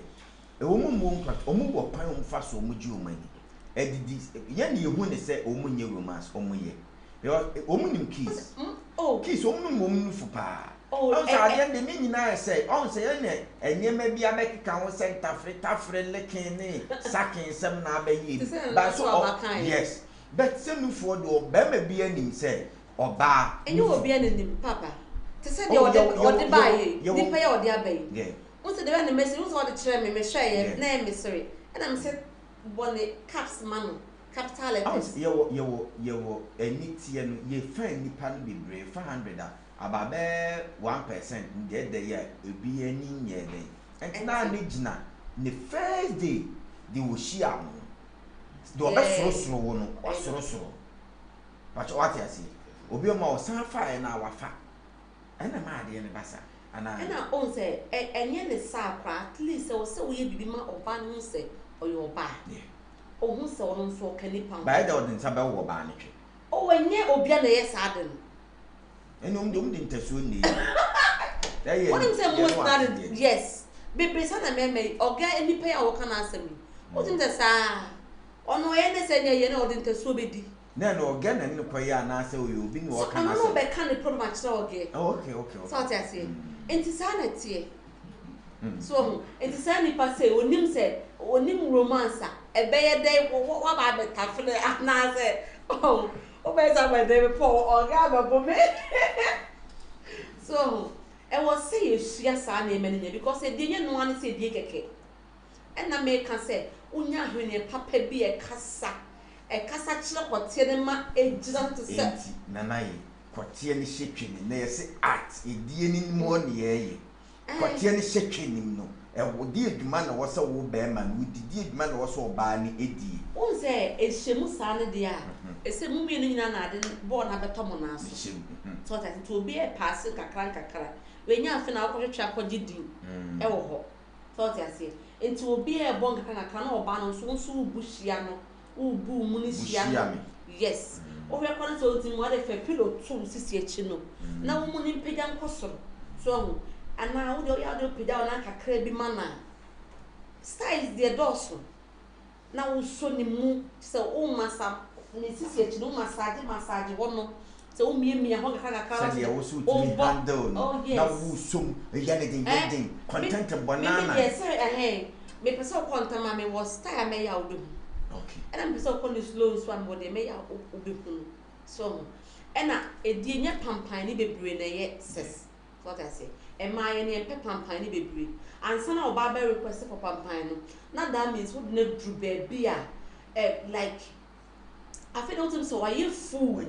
S1: e wo mu impact omu wo pan omu fa so omu ji omani edidi ye na ye hu ne say omu nye romance omu ye omu nim kiss kiss omu nim fu pa on sa ade de ni nyina say on say ye enye ma bi abekeka ho center tafre lekin ni sakin sem na abayi ba so yes but same for do be ma bi anim say oba
S2: enye obi anim papa te say the ode buy ni pay ode abai
S1: yeah
S2: won say the one message won say ode chere me share na me sorry and I'm say bonne caps man capital letters
S1: yewo eni tie no ye fan nipa no bebre 500 aba be 1% de ye ebi ani nye den entina ne gina ne first day de wo shia mo do be sorosoro wo no sorosoro but what you see obi o ma o san fa na wafa ena ma de ne basa ana
S2: on say enye ne sa kra at least o say wo ye bibi ma oba no say oyo oba ohun se ono nso kanipa
S1: ba da odin sa be wo ba ne twe
S2: o wenye obia na yes aden
S1: eno ndom de ntaso ni
S2: what him say most not yes be sa na me oga enipa ya wo kana asem what him say sa ono ye ne se ye na odin ntaso be di
S1: na no oga na ni ko ya na se oyo bi ni wo kana
S2: asem no be kan the product na oga
S1: okay
S2: so what I say enti sa na tie so enti sa ni pa say onim romance ebeye dey what ba be tafle na say oh be sa be dey for oga ba bo me so I was say you share sa na emene because e dey no an say dey keke and na me can say unya hwene papa bi e kasa kire kote ne ma ejira to say
S1: na nayi kote ne hwetwe ne yesi art edie ni mo ne ye kote ne hwetwe ni no wo di eduma na wo se wo be ma no di eduma na wo se oba ni edi
S2: won say ehemu sa ne dia esemu bi no nyina na ade bo na beto mo na so so that to be a pass kakra we nya afi na akotwa akogye din e wo ho so that say enti obi e bon kakra na oba no so bu hia no ubu mu ni hia no yes o we kwana so ti mo de fe pillow two sisi echi no na wo mu ni pega nkosoro so ana wo de ya de pega na kakra bi mana styles de doso na wo so ni mu se o masa ni sisi echi no massage wo no se o mia ho kakra
S1: se wo so ti handle no na wo so ya ne din content banana
S2: yes me pesa content ma me was style me ya odo
S1: okay
S2: and I'm pesa ko ni slow so am body me ya obeku so ena edi nya pampan ni bebre na ye ses what I say e ma ye ne pe pampan ni bebre ansa na oba be request for pampan no na that means wo na dru baby a like I feel not so why you fool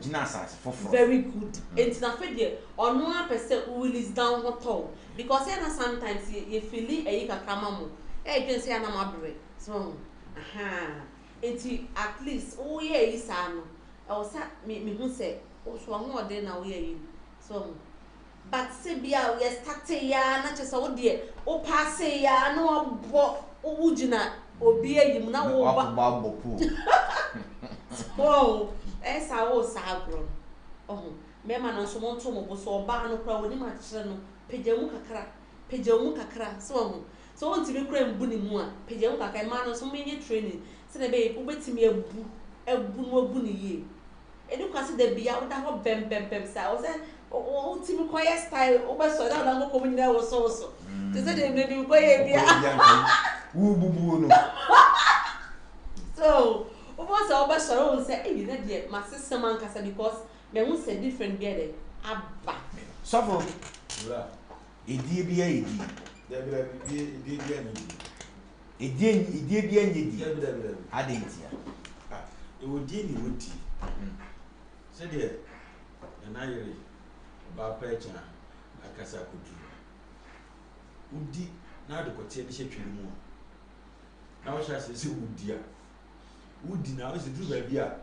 S2: very good and na fe de ono a person will is down hotel because na sometimes you feel e kakra mamu e say na mabre so enti at least o ye yi sa no o sa me hu say o so ho ode na o ye yi so but say bia we start ya na che so o de o pass ya na o bo o wugina obi ayim na wo
S1: ba bopu
S2: oh esa wo sagro oh me ma no so monto mo bo so ba no kra woni ma kire no pejamu kakra so won ti be kra mbu ni mu a pejamu kakra ma no so me training se na be ubetimi ebu no obu ni ye edu kwase da bia wo da ho bem sa wo se o ti mi koye style o be so da na ngo ko mu nyina wo so te se de me bi koye bia
S1: wo bubu no
S2: so obo so oba soro on say e na de ma system ankasa because me hu say different be there abba
S1: so for
S3: ura
S1: edie bia edi
S3: da bi edie ani
S1: edie bia nyedi
S3: da
S1: adentia
S3: e wodi ni wodi se de na yere ba pa echa akasa kudu udi na de kote ni hwetwe mu na wo sha se udi a udi na wo se duru ba bia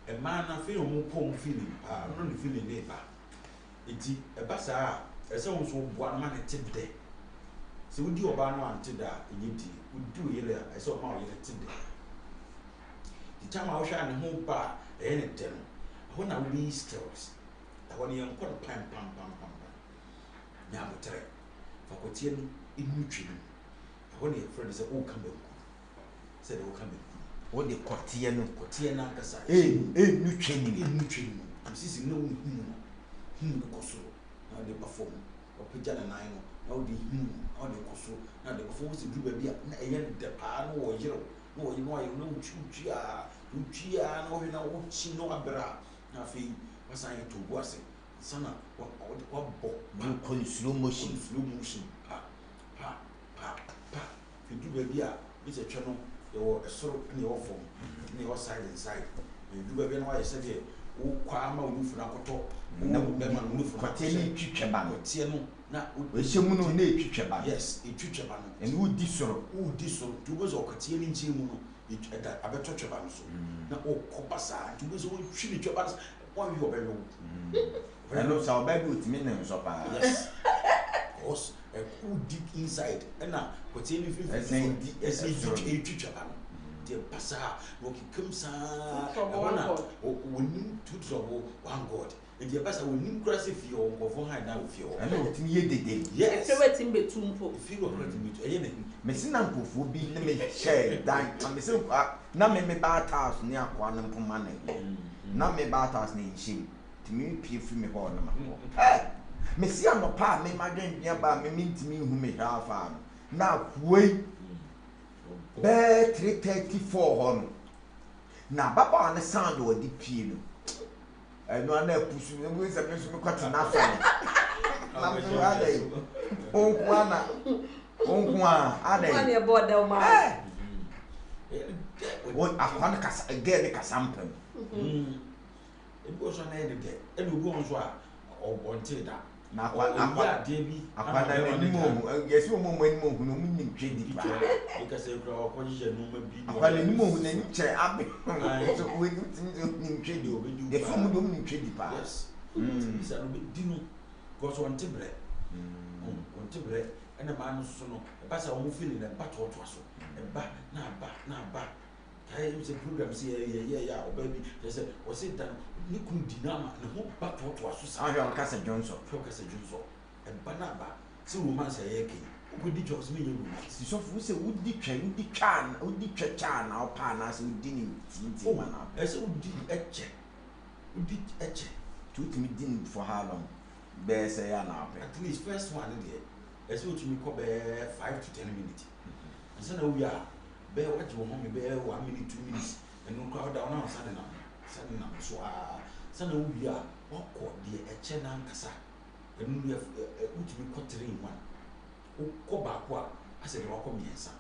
S3: e ma na fe o mu pom feeling pa no ni feeling dey ba enti e ba sa e se wo so bo na ma ne tibde se udi oba no ante da enyidi udi o yele e se o ma o yele tibde di chama wo sha ne ho ba e ne tem ho na wo be skills da woni en kon pam nya botre fa kotie no inu twinu ho ne friend se o come se de o come
S1: wo de kotie
S3: na nkasa
S1: nu twini
S3: sisi no hu koso na de perform o pija na nine no na o de hu o de koso na de perform se dru ba bia na eye de pa no wo yero no wo no ayo no utwia no he na wo chi no abra na fi wasan to buase sana what bo
S1: no slow motion
S3: pa fi du ba bi a bi se twa no yo esoro ne yo fom ne yo side and side du ba bi na wa yese de wo kwa ma wo nufu na koto
S1: na
S3: wo be ma no nufu na
S1: kote ni twitwe ba no
S3: tie no na
S1: we hyemu no na etwitwe ba
S3: yes etwitwe ba no
S1: en wo di soro
S3: tu bo zo kote ni nche mu no eda abetwetwe ba no so na o kobasa tu bo zo wo twi ni twe ba one you obey you
S1: hello so baby utimi ne nso pa
S3: yes cause who dig inside and now kote ni fi etwitwe ba no de pasa wo kikem sa ona wonim two trouble one god e de pasa wonim krase fi o nkofo han na fi o
S1: ana utimi ye dede
S3: yes
S2: e wetin betumpo
S3: fi wo krate mi to eye na
S1: me sina nkofo bi ne me share dan me se na me ba taas ne akwa ne mpoma na na me ba taas ne nshim timi pie fi me ho na ma me si anopa me magen bia ba me mintimi hu me hafa na kuoi be 334 hon na baba ne sound o di pie no eno ana pusu me bu se me so me kwata na fa na me ada yi onkwa ada
S2: one e boda o ma
S1: wo akwan kasa again kasa mpem
S3: ebo so na ede de e no go nso a obonte da
S1: na akwa
S3: de bi
S1: akwa na ni mo yesi mo ni mo hu no mu ni twe di pa
S3: e ka se kra ko jije no ma bi
S1: akwa na ni mo hu na ni kire abe so we ni ni twe di
S3: obedu
S1: de fu mu do mu ni twe di pa
S3: yes bisa no di no go so on tibre on tibre ena ma no so no e ba sa wo feeling na ba to so e ba na ba kai se program se ya o baby just say o se dan ni kun dinama na ho ba to so sa
S1: ahwe on kasa Johnson
S3: e ba na ba se romance ya ke o di jobs me ye romance
S1: si so fu se wudi twa na o pa na se wudi ni tinti ma na
S3: e se wudi eche
S1: to me din for how long be say ya na pe
S3: at least first one there e se to me ko be 5 to 10 minutes and so na we are be what you want me be 1 minute 2 minutes and no crowd down now sudden na so so na we are okọ de eche na nkasa enu ya utimi ko 3 in 1 ko ba ko a ase de ko miensa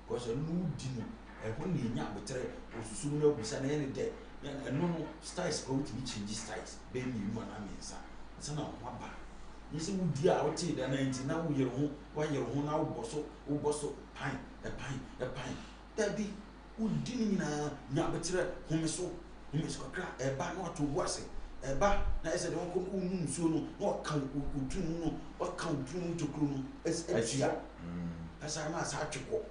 S3: because enu di no e ho na nya abotre osusu na obusa na ene de enu no styles ko utimi change styles be ni mu na miensa so na ho ba ni se wudi a wote da na nti na wo yere ho na wo boso pan dabi wudi ni na nya abotre homeso kakra e ba na to buase e ba na ese de won ko nsuo no na ka utun no ka utun to kru no esia asa ma sa tweko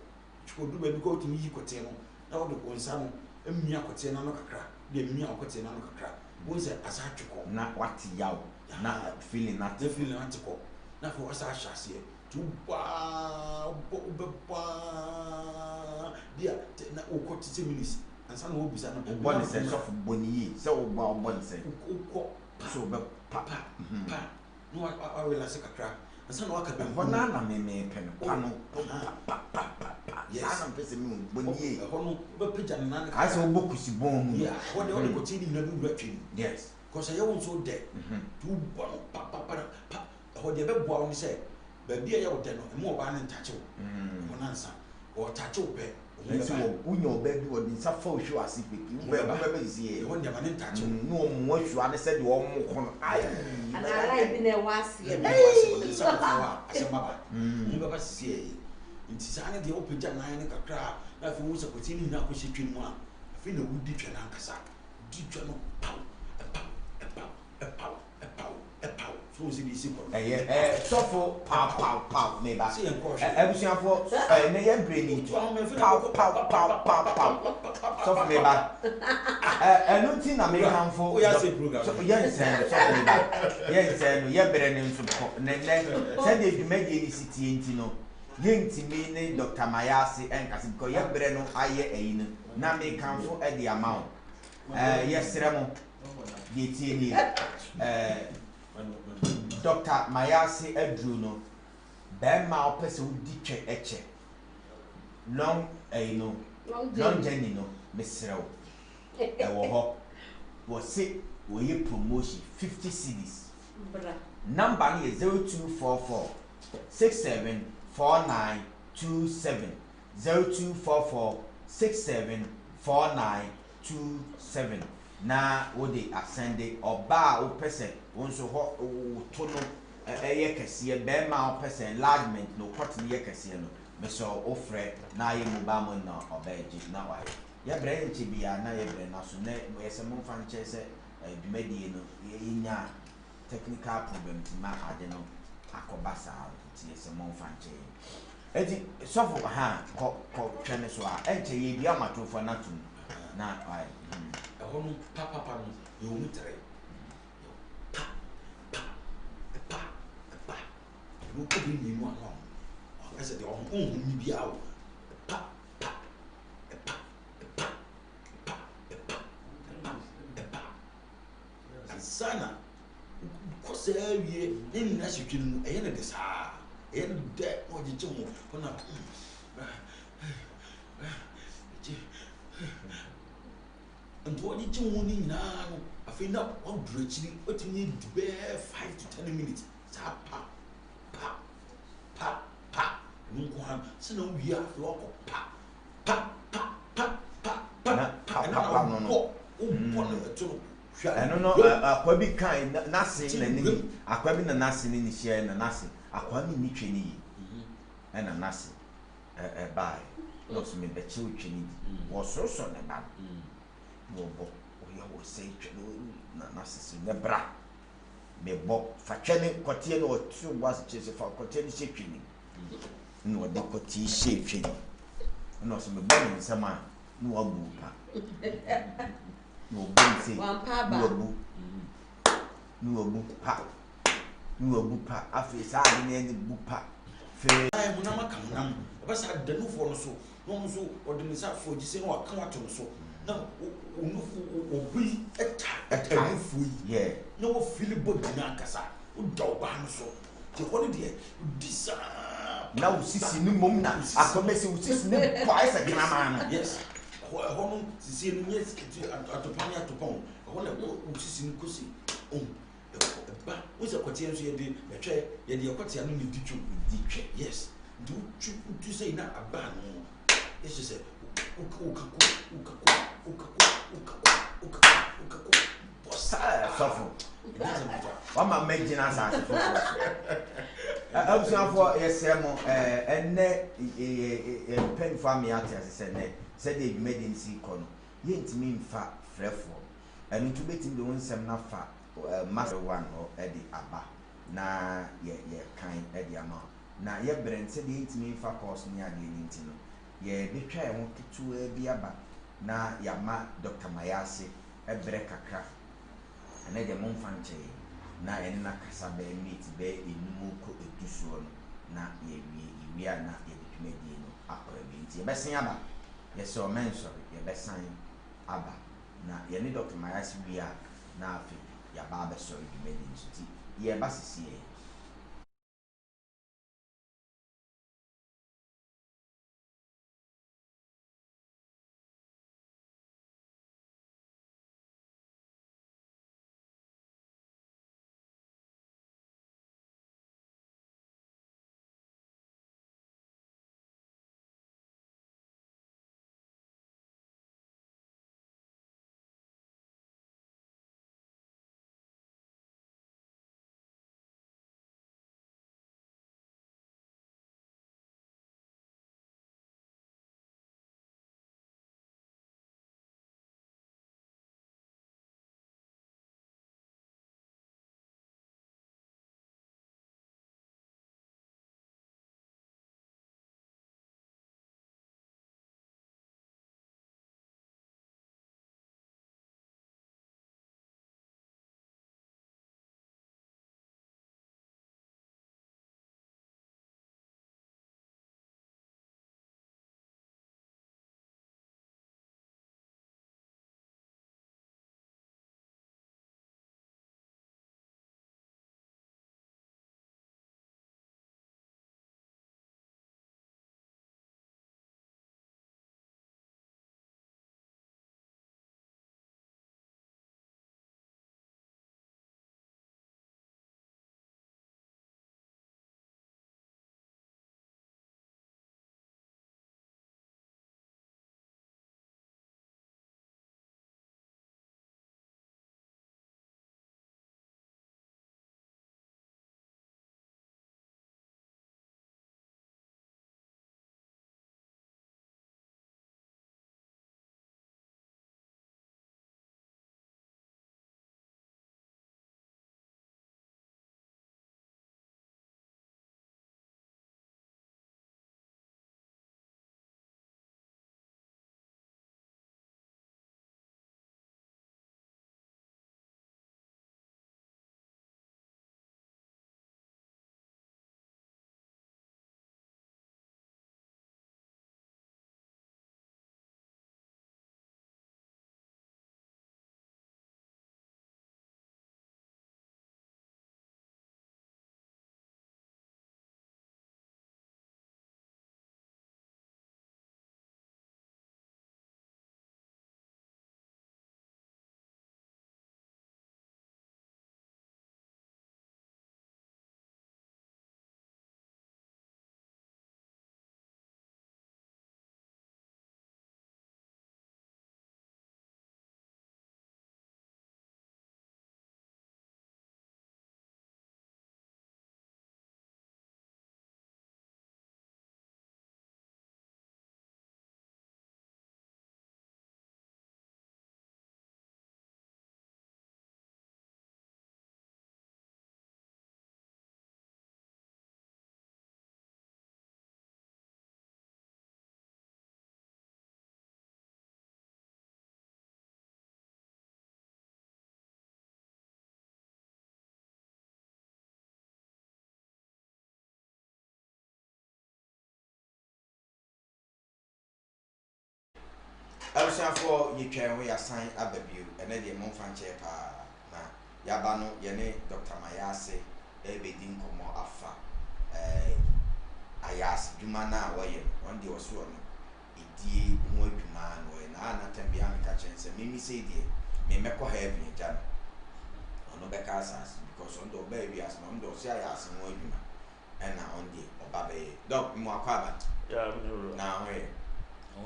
S3: du ba bi ko tumi yi kote no na wo de ko nsa no emia kote na no kakra de emia kote na no kakra wo se asa tweko
S1: na wati yaw na feeling na
S3: tweko na fo asa ahase tu ba dia na o ko 30 minutes ansa na wo bisa na
S1: bon se so boniyi se wo ba bon se
S3: ko so be papa no I will say kakra ansa na waka be
S1: bona na me pen kwano yes ana pese mi boniyi
S3: ho no be pija na
S1: ka se wo bokusi bon mu
S3: ya wo de ko ti ni na bi wura twi
S1: yes
S3: because you won so de tu bon papa ho de be boa won say ba bia ya wo de no mo ba na ntache wo na ansa wo tache wo pe
S1: nso unyo ba bi wodi sa fa ohwu ase peki ba zie
S3: ho de ma ne ntache
S1: no mo ohwu ane se de o mo kono ai
S2: ana ala bi na wasi
S3: e wasi sa ko wa asema ba mo ba sie nti sa ne de o pija na ne kakra na fi wo se ko ti ni na ko hye twin mu a fi na wudi twa na nkasa di twa no pau so si bi si ko
S1: sofo pau me ba ebusuafo na ye brain pau sofo me ba enu ti na me kanfo
S3: o ya se program
S1: so ye nsen sofo me ba ye nsen no ye bere ne nso ko ne se de dwumadie ni sitie nti no ye ntimi ne Dr. Mayasi enkase because ye bere no aye eyi no na me kanfo e di amount ye sere mo ye tie ni Dr. Mayasi Edru no bema opese udi twe eche long long journey no mesrew e wo ho wo se wo ye promotion 50 cedis Number is 0244 674927. 0244 674927. Na wode asende oba wo pese wonso ho to no eye kese be ma wo pese enlargement no court ne ye kese no me so ofre na ye mobile mo na obaji na wa ye bre nche bia na ye bre na so na ye se mo fa nche se dwumadie no ye nya technical problem ti ma ade no akoba saa ti ye se mo fa nche edi sofo ha ko twene so a enche ye bia matofo na tum na ai
S3: ɛhɔ no papa no yɛ wɔn tere pa no ko bi ni mu ano ɛsɛ de ɔho ni bi awo pa sana ko sɛ wie ne nyina hwetwe no ɛyɛ ne de saa ɛyɛ ne de o gye mo ko na and what did you want now? I feel now what bridge what you need to bear 5 to 10 minutes. Pa. No, so now we are flock of pa.
S1: I don't know, Aquabi kind, nothing, and Aquabi and Nassin in the share and a Nassin, Aquami Nichini, and a Nassin, a buy. Not me the children was so son about. No bo we will say na nasisi ne bra me bo fa twene kotie no otu was chese fa kotie ni she twini no de kotie she twini no so me bo ni nsama no abu pa no bo say no abu pa afi sa ni ne bu pa fe
S3: ai mu na maka nam ba sa danu fo no so no so odinisa fo gise no aka wato no so na obi eta fui
S1: yeah
S3: na wo feel body na kasa wo daw ba no so te hone de disa
S1: na wo sisi ni mom na akomesi wo sisi ni kwa isa grama no
S3: yes hono sisi ni yes atopani atopon hone wo sisi ni kosi ba wo se kwatie nso ye de betwe ye de kwatie no ni ditwo yes do tu say na aba no it's just ukaku bossa
S1: sofo wama magina sa abusua for yesemo enne pen family ati asese ne said the emergency kono yentimi mfa frefo enu to betim de wonsem na fa master one or edi aba na ye kan edi ama na ye brand said yentimi mfa course ni ade ni ntino ye betwa e ho ketu bi aba na yama Dr. Mayase ebre kakra na de momfa nche na en na kasa be meet be enumu ko edusuo no na ye wi na ye bitwumadi no akora bi nti ye besen aba ye so menso ye besan aba na ye ni Dr. Mayase wi na afi ya ba be so bitwumadi nso ti ye basisi abusuafo yitwa ho ya san ababiu ene de mo fanche pa na yaba no ye ne Dr. Mayase ebedi nkomo afa ayas dwuma na woye on de oso no idie ho adwuma no na na tambia nka chense mimi say die me mekọ heaven jam ono be ka asas because on do be wi as no do si ayas ho adwuma ena on de oba be doc mo akwaba na ho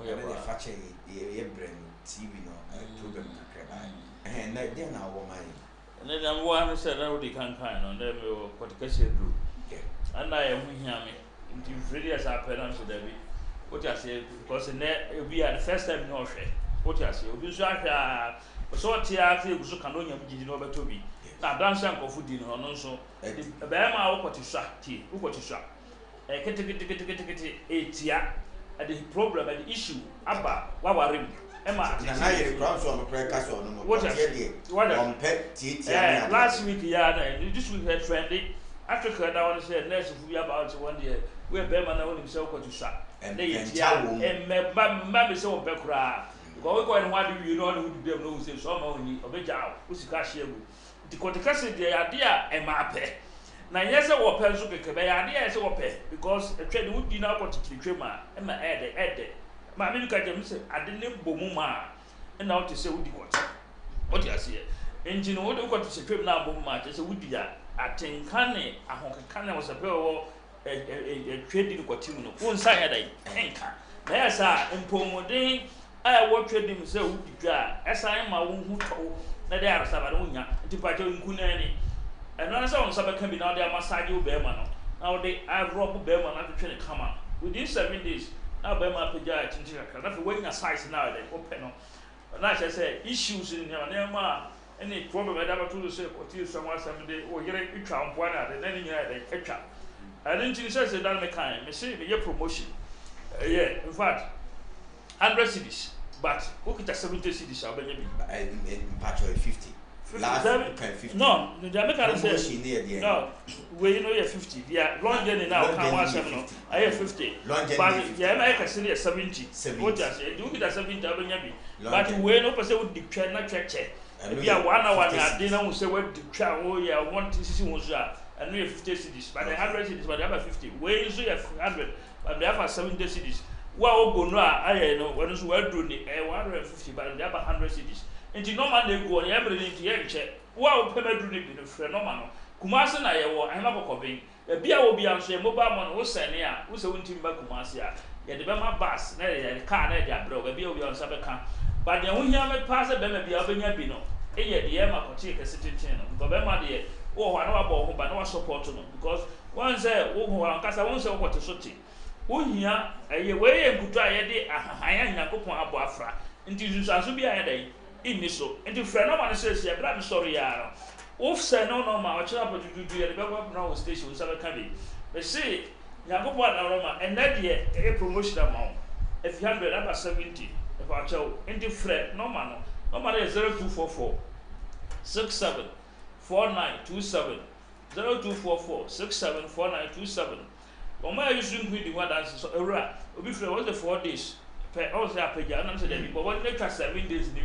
S1: ye the fache ye brain TV no program kakra na dey na wo mai
S4: na dem one said na we kan no na me o podcast do and I am here me nti free as a parent so that what you say because na we are the first time no hwe what you say obi so ahwa so tia fe guso kan onyam gidi no beto bi na dance ankofu di no no so be ma wo kotiswa ti wo kotiswa kete etia the problem and the issue aba wawarim ema
S1: na ye crown so no prayer cast on no
S4: what on
S1: pet tia
S4: last week ya na this week had trendy Africa that one say nurse fu ya about one day we be man na woni be say ko to sha and they tia me say on pe kura because we go and what do you know who do them no say so ma oni obeja o sika hye egu the kotikase de ya de a ema pe na yese wo pe nso keke be ya de yese wo pe because twede wudi na ko tikitwe ma e ma ede ma me ka jem se ade ne bomu ma na o te se wudi ko o ti ase engine wo de ko tikitwe na bomu ma te se wudi ya atenka ne ahokeka ne wo se pe wo twede ko timu no wo nsa ya dai enka na yesa mpomodin a wo twede mu se wudi dwa esan ma wo hu to na de arasa ba no nya ntipa je nkunani and na so on sabe can be now they massage you be man now they I rob be man na twene kama within 7 days now be man peja tinti ka na fe when your size now they open no na say issues in here na any problem that to say ko ti someone 7 day o yere itwa mpo na de na ni nyina de etwa and then you say that me kan me say me promotion yeah in fact 100 cities but who kita 70 cities abanya bi
S1: in patch 50 last 50
S4: no the American say no we know you're 50 yeah long journey now can one 7 no I have 50 but yeah America say 70 what you say do kita 70 abanya bi but we no person would declare na cheche be a 1 hour na dey na we say we declare oh yeah want to see one so and we have 50 cities but 100 cities but they have 50 we so have 100 but they have 70 cities wa ogo no a aye no we so we do ni 150 but they have 100 cities nti normal na egu on every nti ye nche wa o pe madru ne bi no frɛ normal no kumase na ye wo ahema kokobin bia wo bia nso ye mobile money wo sene a wo se wonti mba kumase a ye de be ma bus na ye car na de abrɛ wo bia wo bia nso be ka ba de ho hia me pass be ma bia obenya bi no e ye de ye ma kotie kese tintin no because be ma de wo ho na wa bɔ ho ba na wa support no because one say wo ho ankasa won say wo kote so ti wo hia ye we ye nkutu a ye de ahahan Nyankopɔn abɔ afra nti nsusanso bia ye dai inni so enti frɛ no ma no sɛ sia bra me sorry ya no of sɛ no no ma ɔkyerɛ apadudu ya de bɛkɔ na wo station sa bɛka bi me se Nyankopɔn na ro ma ɛnɛ de e promotion amount if 100 about 70 if I tell enti frɛ no ma no 0244 67 4927 0244 67 4927 Oma use nkwi di one dance so Owura obi frɛ was the 4 days also apeja na say dem but what make 7 days ni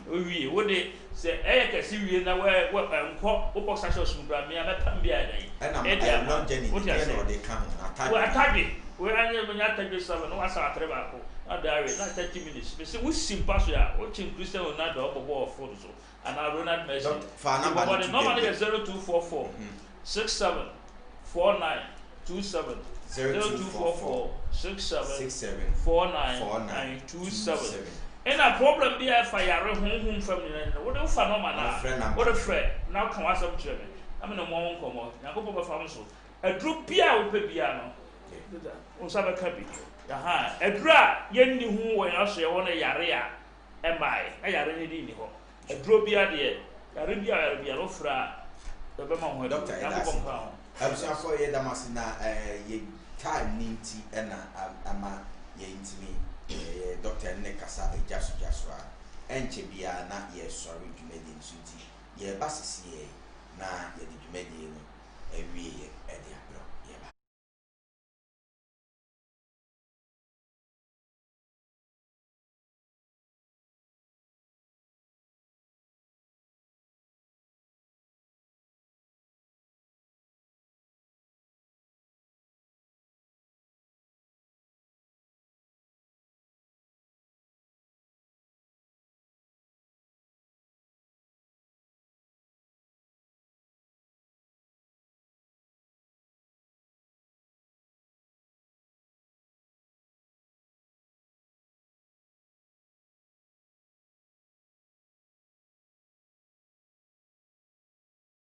S4: wie wo de say kesi wie na we nko wo box sessions mu bra me amepam bia dan
S1: e dey not journey no dey come
S4: attack we anya me attack 7 no wasa atre ba ko na there na 30 minutes be say we simple so ya o chin Christian Ronaldo obobo of food so and Ronald Messi
S1: for number
S4: normally 0244 67 4927 0244 67 4927 and a problem be a fire home from the what do fa no man what a friend now can was up to me I mean no more Nkomo na go papa fam so a group bia wo pe bia no on sabe ka bi aha edura yenni hu wo aso ye wona yare a e mai e yare ni ni ho eduro bia de yare bia no fra e be ma ho
S1: doctor abusuafo ye damasi na ye time ninti ena ama ye intimi doctor ne kasa ejasu jaswa enche bia na ye sorry dwumedi nsuti ye basisi ye na ye di dwumedi no ewie ye ede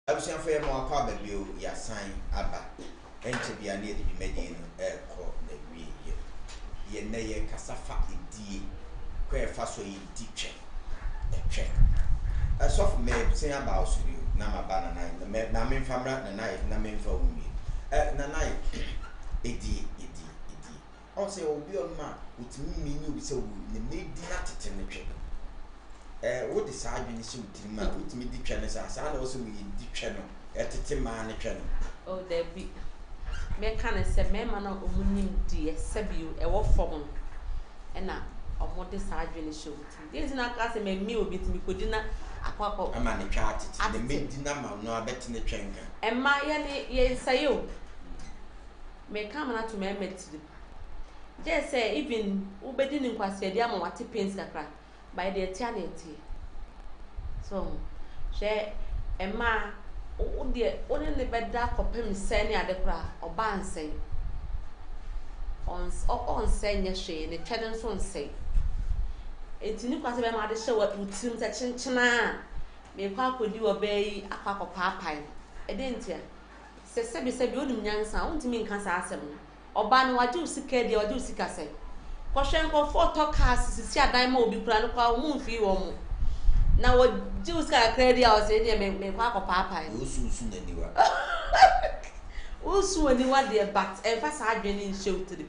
S1: Abusia for mo akwa ba bio ya san aba enche bia na de dwumadi no ko na wie ye na ye kasafa edie kwa e fa so ye ditwe etwe asof me say about studio na maba na me famra na me fa wumi na edi o say obi on ma utimi mi ni obi say wu ne me di na tete ne twe what the side you see with him, with me, the channels, as I also with the channel, at the man channel.
S2: Oh, there be. Me can say, me man of Munim, dear, Sabu, a war form. And now, of what the side you show. This is not as a meal bit me could dinner. A quack of a man charted, and the mid dinner, no, I bet in the chanka. And my yes, say you may come out to me, just say, even Ubedin in Quasidiam, what he paints the crack. By the eternity. So, she Emma, oh dear, only the bed dark of him sending at the crack or ban say. On saying your shade, the children son say. It's new class of the show what would seem that chinchina. May quack would you obey a quack of pie. A didn't ya. Says Sabby young sound to me cancer asem. Or ban what do sick or do sick say. Question for 4 talk cars is a diamond be plan for moon for you. Now, what Jews got credit, I was saying, may walk of papa.
S1: Who soon anywhere.
S2: Who soon anyone dear, but and fast I've been in show to them.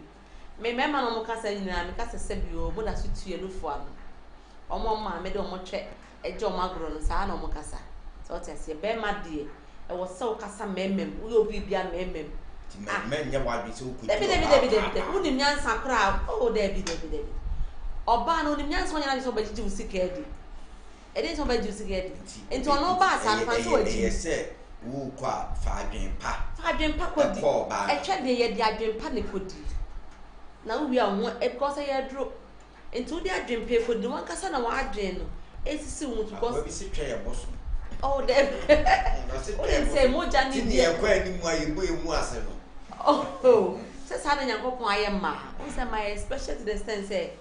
S2: May Mamma no Casa in Amicasa Sebio, but I should see a new one. Or Mamma made on much a John Magron, San or Mocassa. So I say, bear my dear, I was so Casa Memem, will be beyond Memem.
S1: Men, you want be so good.
S2: Debbie, who in Yansa crowd? Oh, Debbie. Or ban on the Yans when I saw by Juicy Caddy. It is over Juicy Caddy. Into no bass, I
S1: said, who quite 5 pa.
S2: 5 pa could call by a chat the Yadjin panic could. Now we are one, because I drew into the Adjin paper, the one Cassana Wadjin. It's soon to go. Oh, Debbie. Say more Johnny, dear, why you boy oh, says having a go I am ma. Who's my special to the sense say,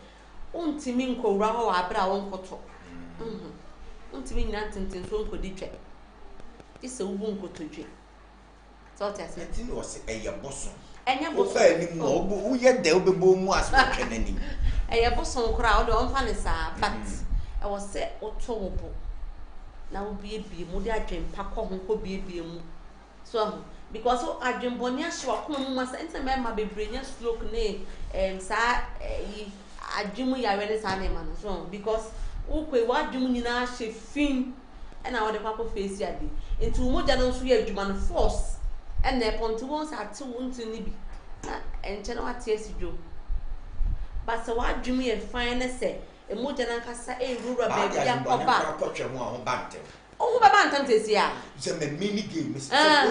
S2: Untiminko Rao Abra Uncoto. Untimin Nantin Sonko Ditche. It's a wunko to drink. So I said, it was a bosom. And your bosom, who yet there will be boom was any. A bosom crowd on Fanessa, but I was set or tobo. Now be a be Mudia Jim Paco could be a beam. So because I dream Bonia Shwak must enter my brilliant stroke name and sa I dream we are ready man so because okay what do you now she fin and our the papa face yadi into more than human force and the point to once are 2 to Nibi and channel at TSU. But so what do you find say a more than a rural baby and oh, my bantam says, yeah.
S1: It's a mini game, Mr.
S2: I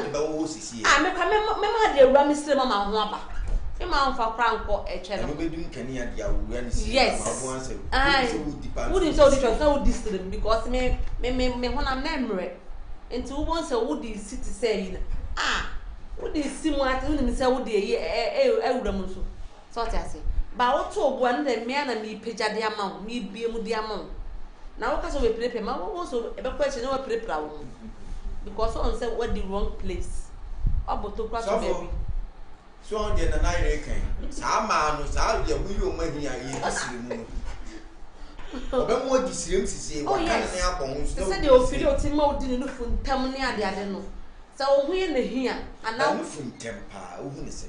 S2: remember the Rummy Slim on Wabba. A man for crown for a channel. Yes, I wouldn't so different so distant because me when I'm memory into once a woody city saying, would this seem what you say, would the so I say, but also one the man and me pitch at the amount, me be a the amount. Now, because we play him, I also a question over play problem because someone said what the wrong place. About to cross baby.
S1: So on the night came. Some man was out there, we will make here in this room. But what the seems to say, what kind of apples? They said you'll feel Timo didn't look from Tamunia, the other no. So we in the here and now from temper, who say.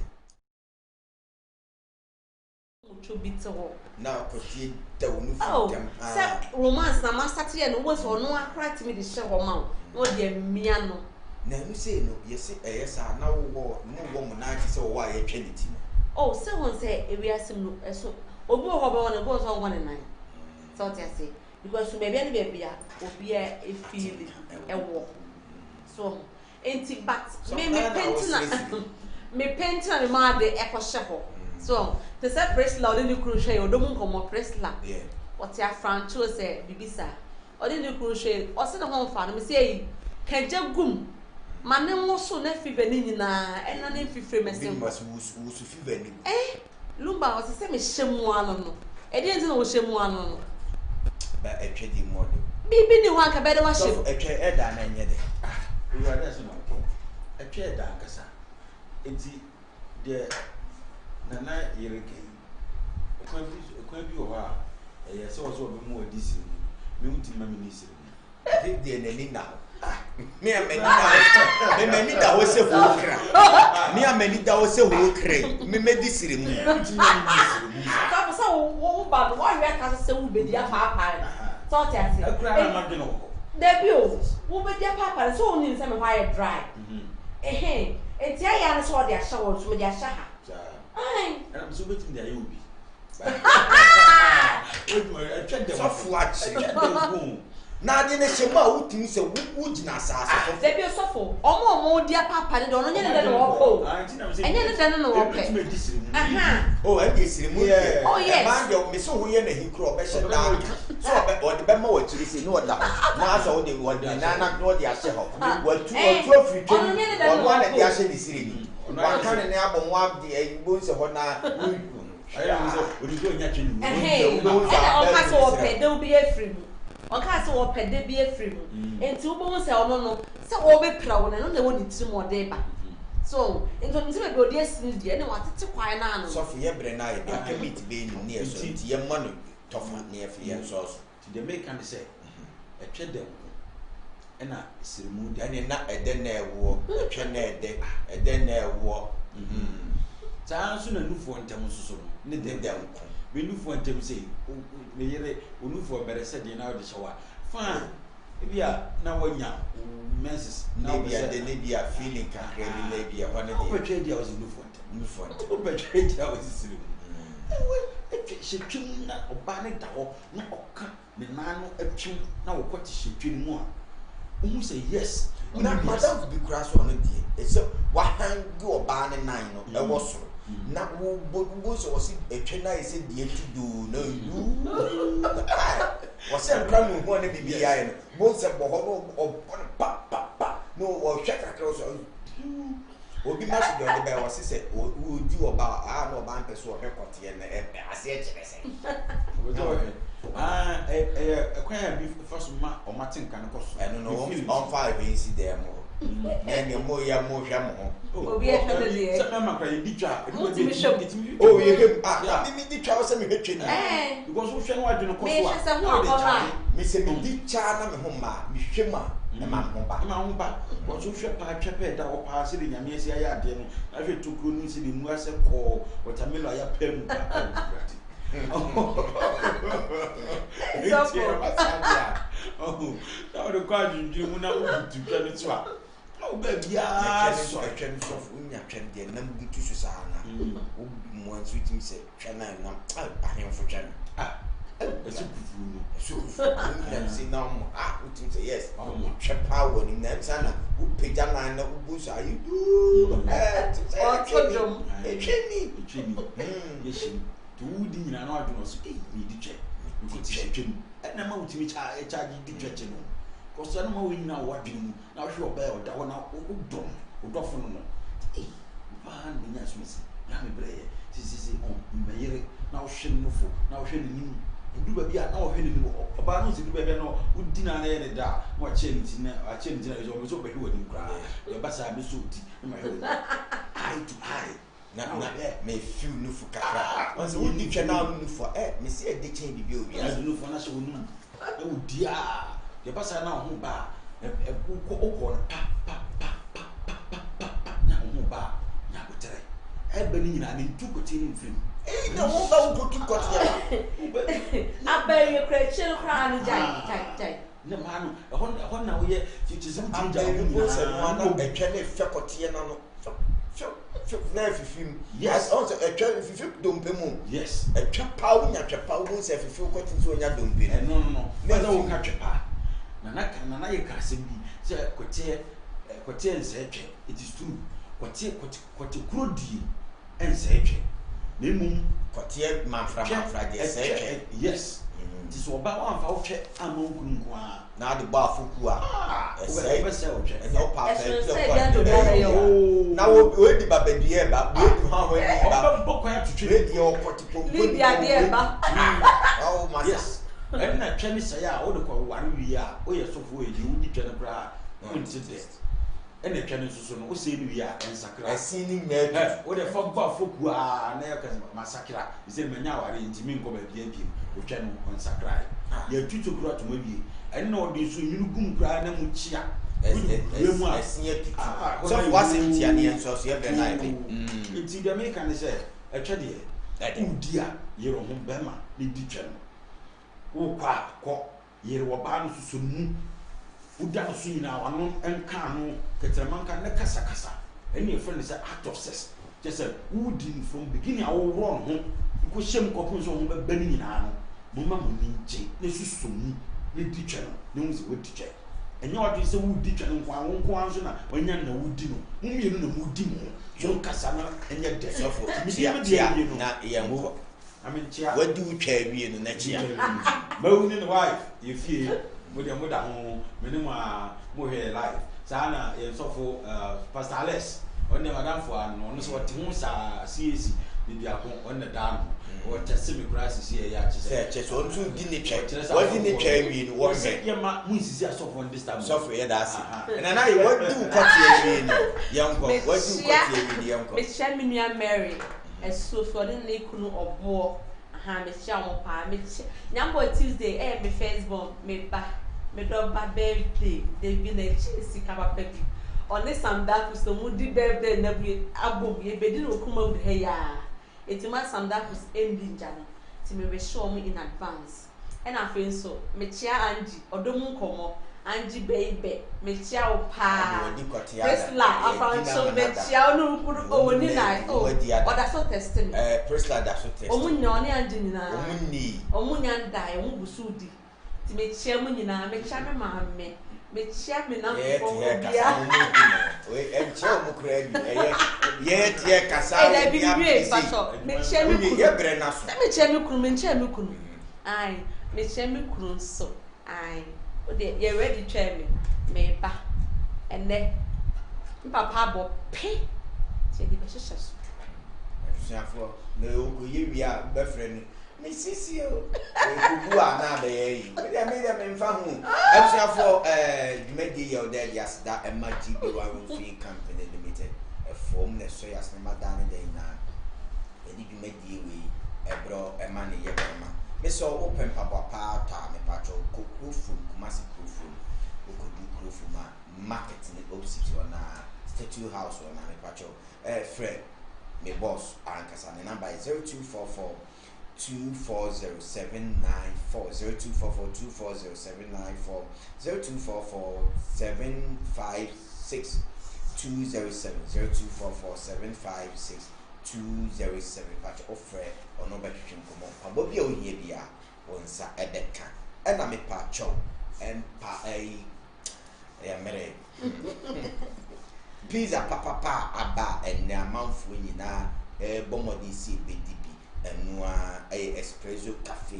S1: To be told now, oh, romance, now master tea and was or no, I cried to me the show amount. What dear Miano? Now you say no, yes, yes, I now war, no woman, I saw why a trinity. Oh, someone say, if we are some so, or go over and goes on 1 and 9. So I say, because you may be any baby, or be a feeling a war. So, ain't it but me paint and my the echo shuffle. So, the set press loud in the crochet or don't come more press lap. What's your franchise say, Bibisa? Or in the crochet, or send a home farm, say, can you goom? My name was so nephew Benina, and an if you frame a sim was eh? Lumba was the same as Shemuano. I didn't know Shemuano. But a trading model. Bibi, you want a better wash a chair, and yet.
S3: we are that's not okay. A chair dankasa. It's the Nana Yereke. A quabi or a source of more decent. Muti Mammy.
S1: Did the Nenny now? Me and many that was a walker. Me and many that was a walker. Me made this ceremony.
S2: So, but why you can't say we be their papa? Thought I said, debut, who be their papa, so only some wire dry. Eh, it's a young sword their showers with their shaha.
S3: I'm so waiting there, you be. I checked them off watch.
S1: Now, then, it's a mouth to say, would not say,
S2: they be so full. Almost dear papa, don't know anything. And then no
S1: oh, and this removed. Oh, yes, your Miss Owen and he crop as a down. So, or the Bemo to say no doubt. Now, so they want the Nana, not the Asheho. Well, 2 or 3 or one at the Ashen is reading. One kind of album, one the bones of one. I am doing nothing.
S2: Hey, don't be a free. On castle or pet de be a free. And 2 bones are no, so all be proud and only one 2 more day back. So, into the good destiny, and wanted to quiet now.
S1: Sophia Brenai, I can meet being near so your money, tough near fear sauce.
S3: To the make and say, a cheddar. And I see mood
S1: and not a dinner war, a cheddar, a dinner war.
S3: Sounds soon a new for Tamuso, need them down. We knew for them say, we knew for better said you know the shower. Fine. If you are now when you menses, now we are the Libya feeling can maybe a 100 trade hours in New Font. Trade hours. She tune or banning the hole, no, the man of tune now what she tune more. Who say yes?
S1: Not madame be crass on a day. It's a what hang go a banning 9 or was so. Now, who was a China is in the to do no you was a crumb one to be behind both a boho or papa no or check across will be much the other was said who do about our no bankers or record and I said
S3: a queer first or Martin can cost I don't know on 5 AC there more. And your more oh, we have oh, you have the child send me hitching because we shall do no Miss Emily Chana Homa, Miss Shima, and Mamma, was you shall pipe chapel that will pass it in your messy idea. I feel too good in the Muasa call what a mill I have pen. Oh, now the guardian do not to get it swap. Oh, baby, yeah, so I can soft when you can get them to Susana. One sweet him said, China, I am for China. Ah, it's a good see now. Ah, would say yes. Check power in that sana who pay Jana who boost are you do? A chimney. Yes, to Woody and I do not speak. We did check. We could check him. And I'm out to me charge the judge. Because I don't know now what you now sure bell that one out done or often. Eh, man, the nurse miss Yammy Bray, this on Mayer, now shame no fool, now shame do baby now hidden about no baby no who dinner any da, what change in a change is always over here in cry. Your bassa be so in my head. Eye to eye. Now, may few new for Kaka. Once we need channel for Miss Eddie Chain Bill, we have no for national noon. Oh, dear. The person now who bar a book open now who bar now with Ebony and in 2 continuing film. Eh, no, go to cut.
S2: I bury a creature crying, Jai.
S3: No man, one now here, it is something that one a channel faculty and yes, also a child if you don't pay more. Yes, a chap power, a chap power, if you feel quite into when you don't pay. No, no, catch a pa. Nana can be, sir, Quatia and Sedge. It is true. Quatia could deal and Sedge. Name Quatia man from Friday. Yes, it is about 1 voucher among now the bar Fukua. And no part. Now we'll be baby, but how to trade your portico. Oh, my yes. And I can say, I would call 1 year. Oh, yes, so for you, the general. ene twene nso no o se ni wi a ensakra
S1: asin ni medu
S3: o de fo gba foku a na ya ka masakra ise menya ware ntimi nko ba bia bia o twene ensakra ya tutu kura to mawie ene na o de so nyinu gum kura na mu chia
S1: asin ya tutu so wase ntia ne enso so ye be na ebe
S3: nti de me kan se etwe de udi a yero ho bema ni di twene wo kwa ko yere wo ba no so mu uda so nyina wano enka no ketremanka ne kasa kasa ene friend say act of sex just say udi from beginning awo run ho ko hyem kopon so ho ba ni nyina no mama mo ni nche ne susu mu ne di twa no ne hu se wo di twa enye odi se wo di twa no kwa wonko anso na wanya na wo di no mu mienu na mu di mu so kasa na enye de so for
S1: na ye nko
S3: aminchia
S1: wadi utwa wie no na chia
S3: ma wuni ne wife ye fie moda ho menemu a mo he live sana ye sofo pastor Alex onne madam fo ano no so wote ho sa CAC bibia ko onne dan wo tese me kura sisi ye ya
S1: che so ntu di ne twa wadi ne twa wie no wo he
S3: ye ma mu sisi asofo on this time
S1: sofo ye da asi na ye wadi ukwati wie no yanko wadi ukwati wie yanko
S2: me share me nua Mary eso for den ne kunu obo ha me share mo pa me nyambo Tuesday me Facebook me ba me do ba birthday de bi na chesi kaba pepi oni samda ku so mu di birthday na bi abom ye bedi no kuma mu he ya etima samda ku endi njani ti me be show me in advance and afen so me chia Angie odom Nkomo Angie baby me chia o pa Prisla afan so me chia onu kuru owoni na oda so test me
S1: Prisla da so test
S2: omunya oni Angie ni na
S1: omunya
S2: ndai omu busudi ti me chia mu nyina me chia me maame me chia me na fo bia
S1: we em chia mu kura bi ye tie kasa
S2: e bi bi pa so me chia me kunu
S1: ye bre na so
S2: me chia me kunu me chia me kunu ai me chia me kunu so ai o de ye ready try me ba ene papa bo pe ti di be hyehyɛ so
S1: afo na o ko ye wi a be frɛ ni sisi o kuku ana be yi me mfa hu afo dwumadi ye o de asda emaji be wa roofing company limited form na so yas na madane de na edi dwumadi we ebro ema ne ye bema me so open papa ta me patro kokofum kumasi krofum okodu krofum ma market ni opposite ona statue house ona me patro friend me boss ankasa ne number is 0244 2407940 0244 2407940 0244 756 207 0244 756 207 but offer ono betwim komo pabo bia ohie bia wonsa edeka ena me pa chow empa ya mere pizza papa aba enne amanfo nyina bomodi si bedibi enua espresso cafe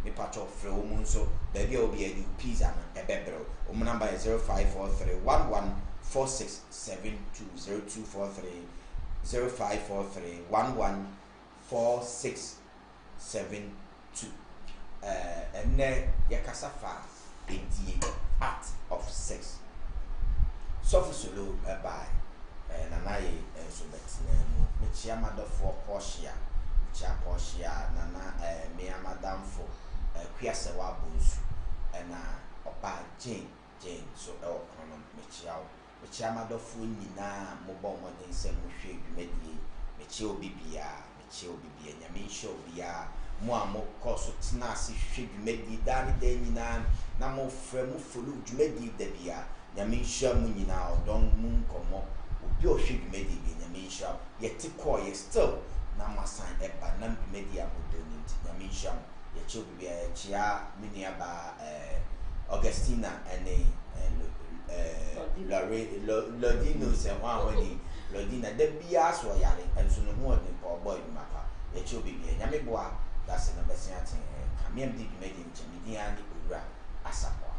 S1: me pa chow fre o munso bia obi edi pizza na ebebro o number is 0543 114672 0243 0543 114672 and yakasafa edi act of sex so for solo by nanaye so betina me chia madofo Porsche nana me madam for kwiase wa bonsu na oba Jane so kono me chia madofo nyina mobile modern se mo hwe dwumadi me chia obibia nyame hwe obia mo amo koso tena se hwe dwumadi dan de nyina na mo frɛ mo folu dwumadi da bia nyame hwe mo nyina odon mu Nkomo obi o hwe dwumadi bi nyame hwe yete call ye still na masan eba na dwumadi abodoni nyame hwe ye chia obibia chia mini aba Augustina ene Lodino se wani Lodina de bia so yare enso no ho odin pa boy mapa ye chi obi bia nyame boa that's na besia tin kamiem di dwumadi nchemi dia ni Owura Asamoah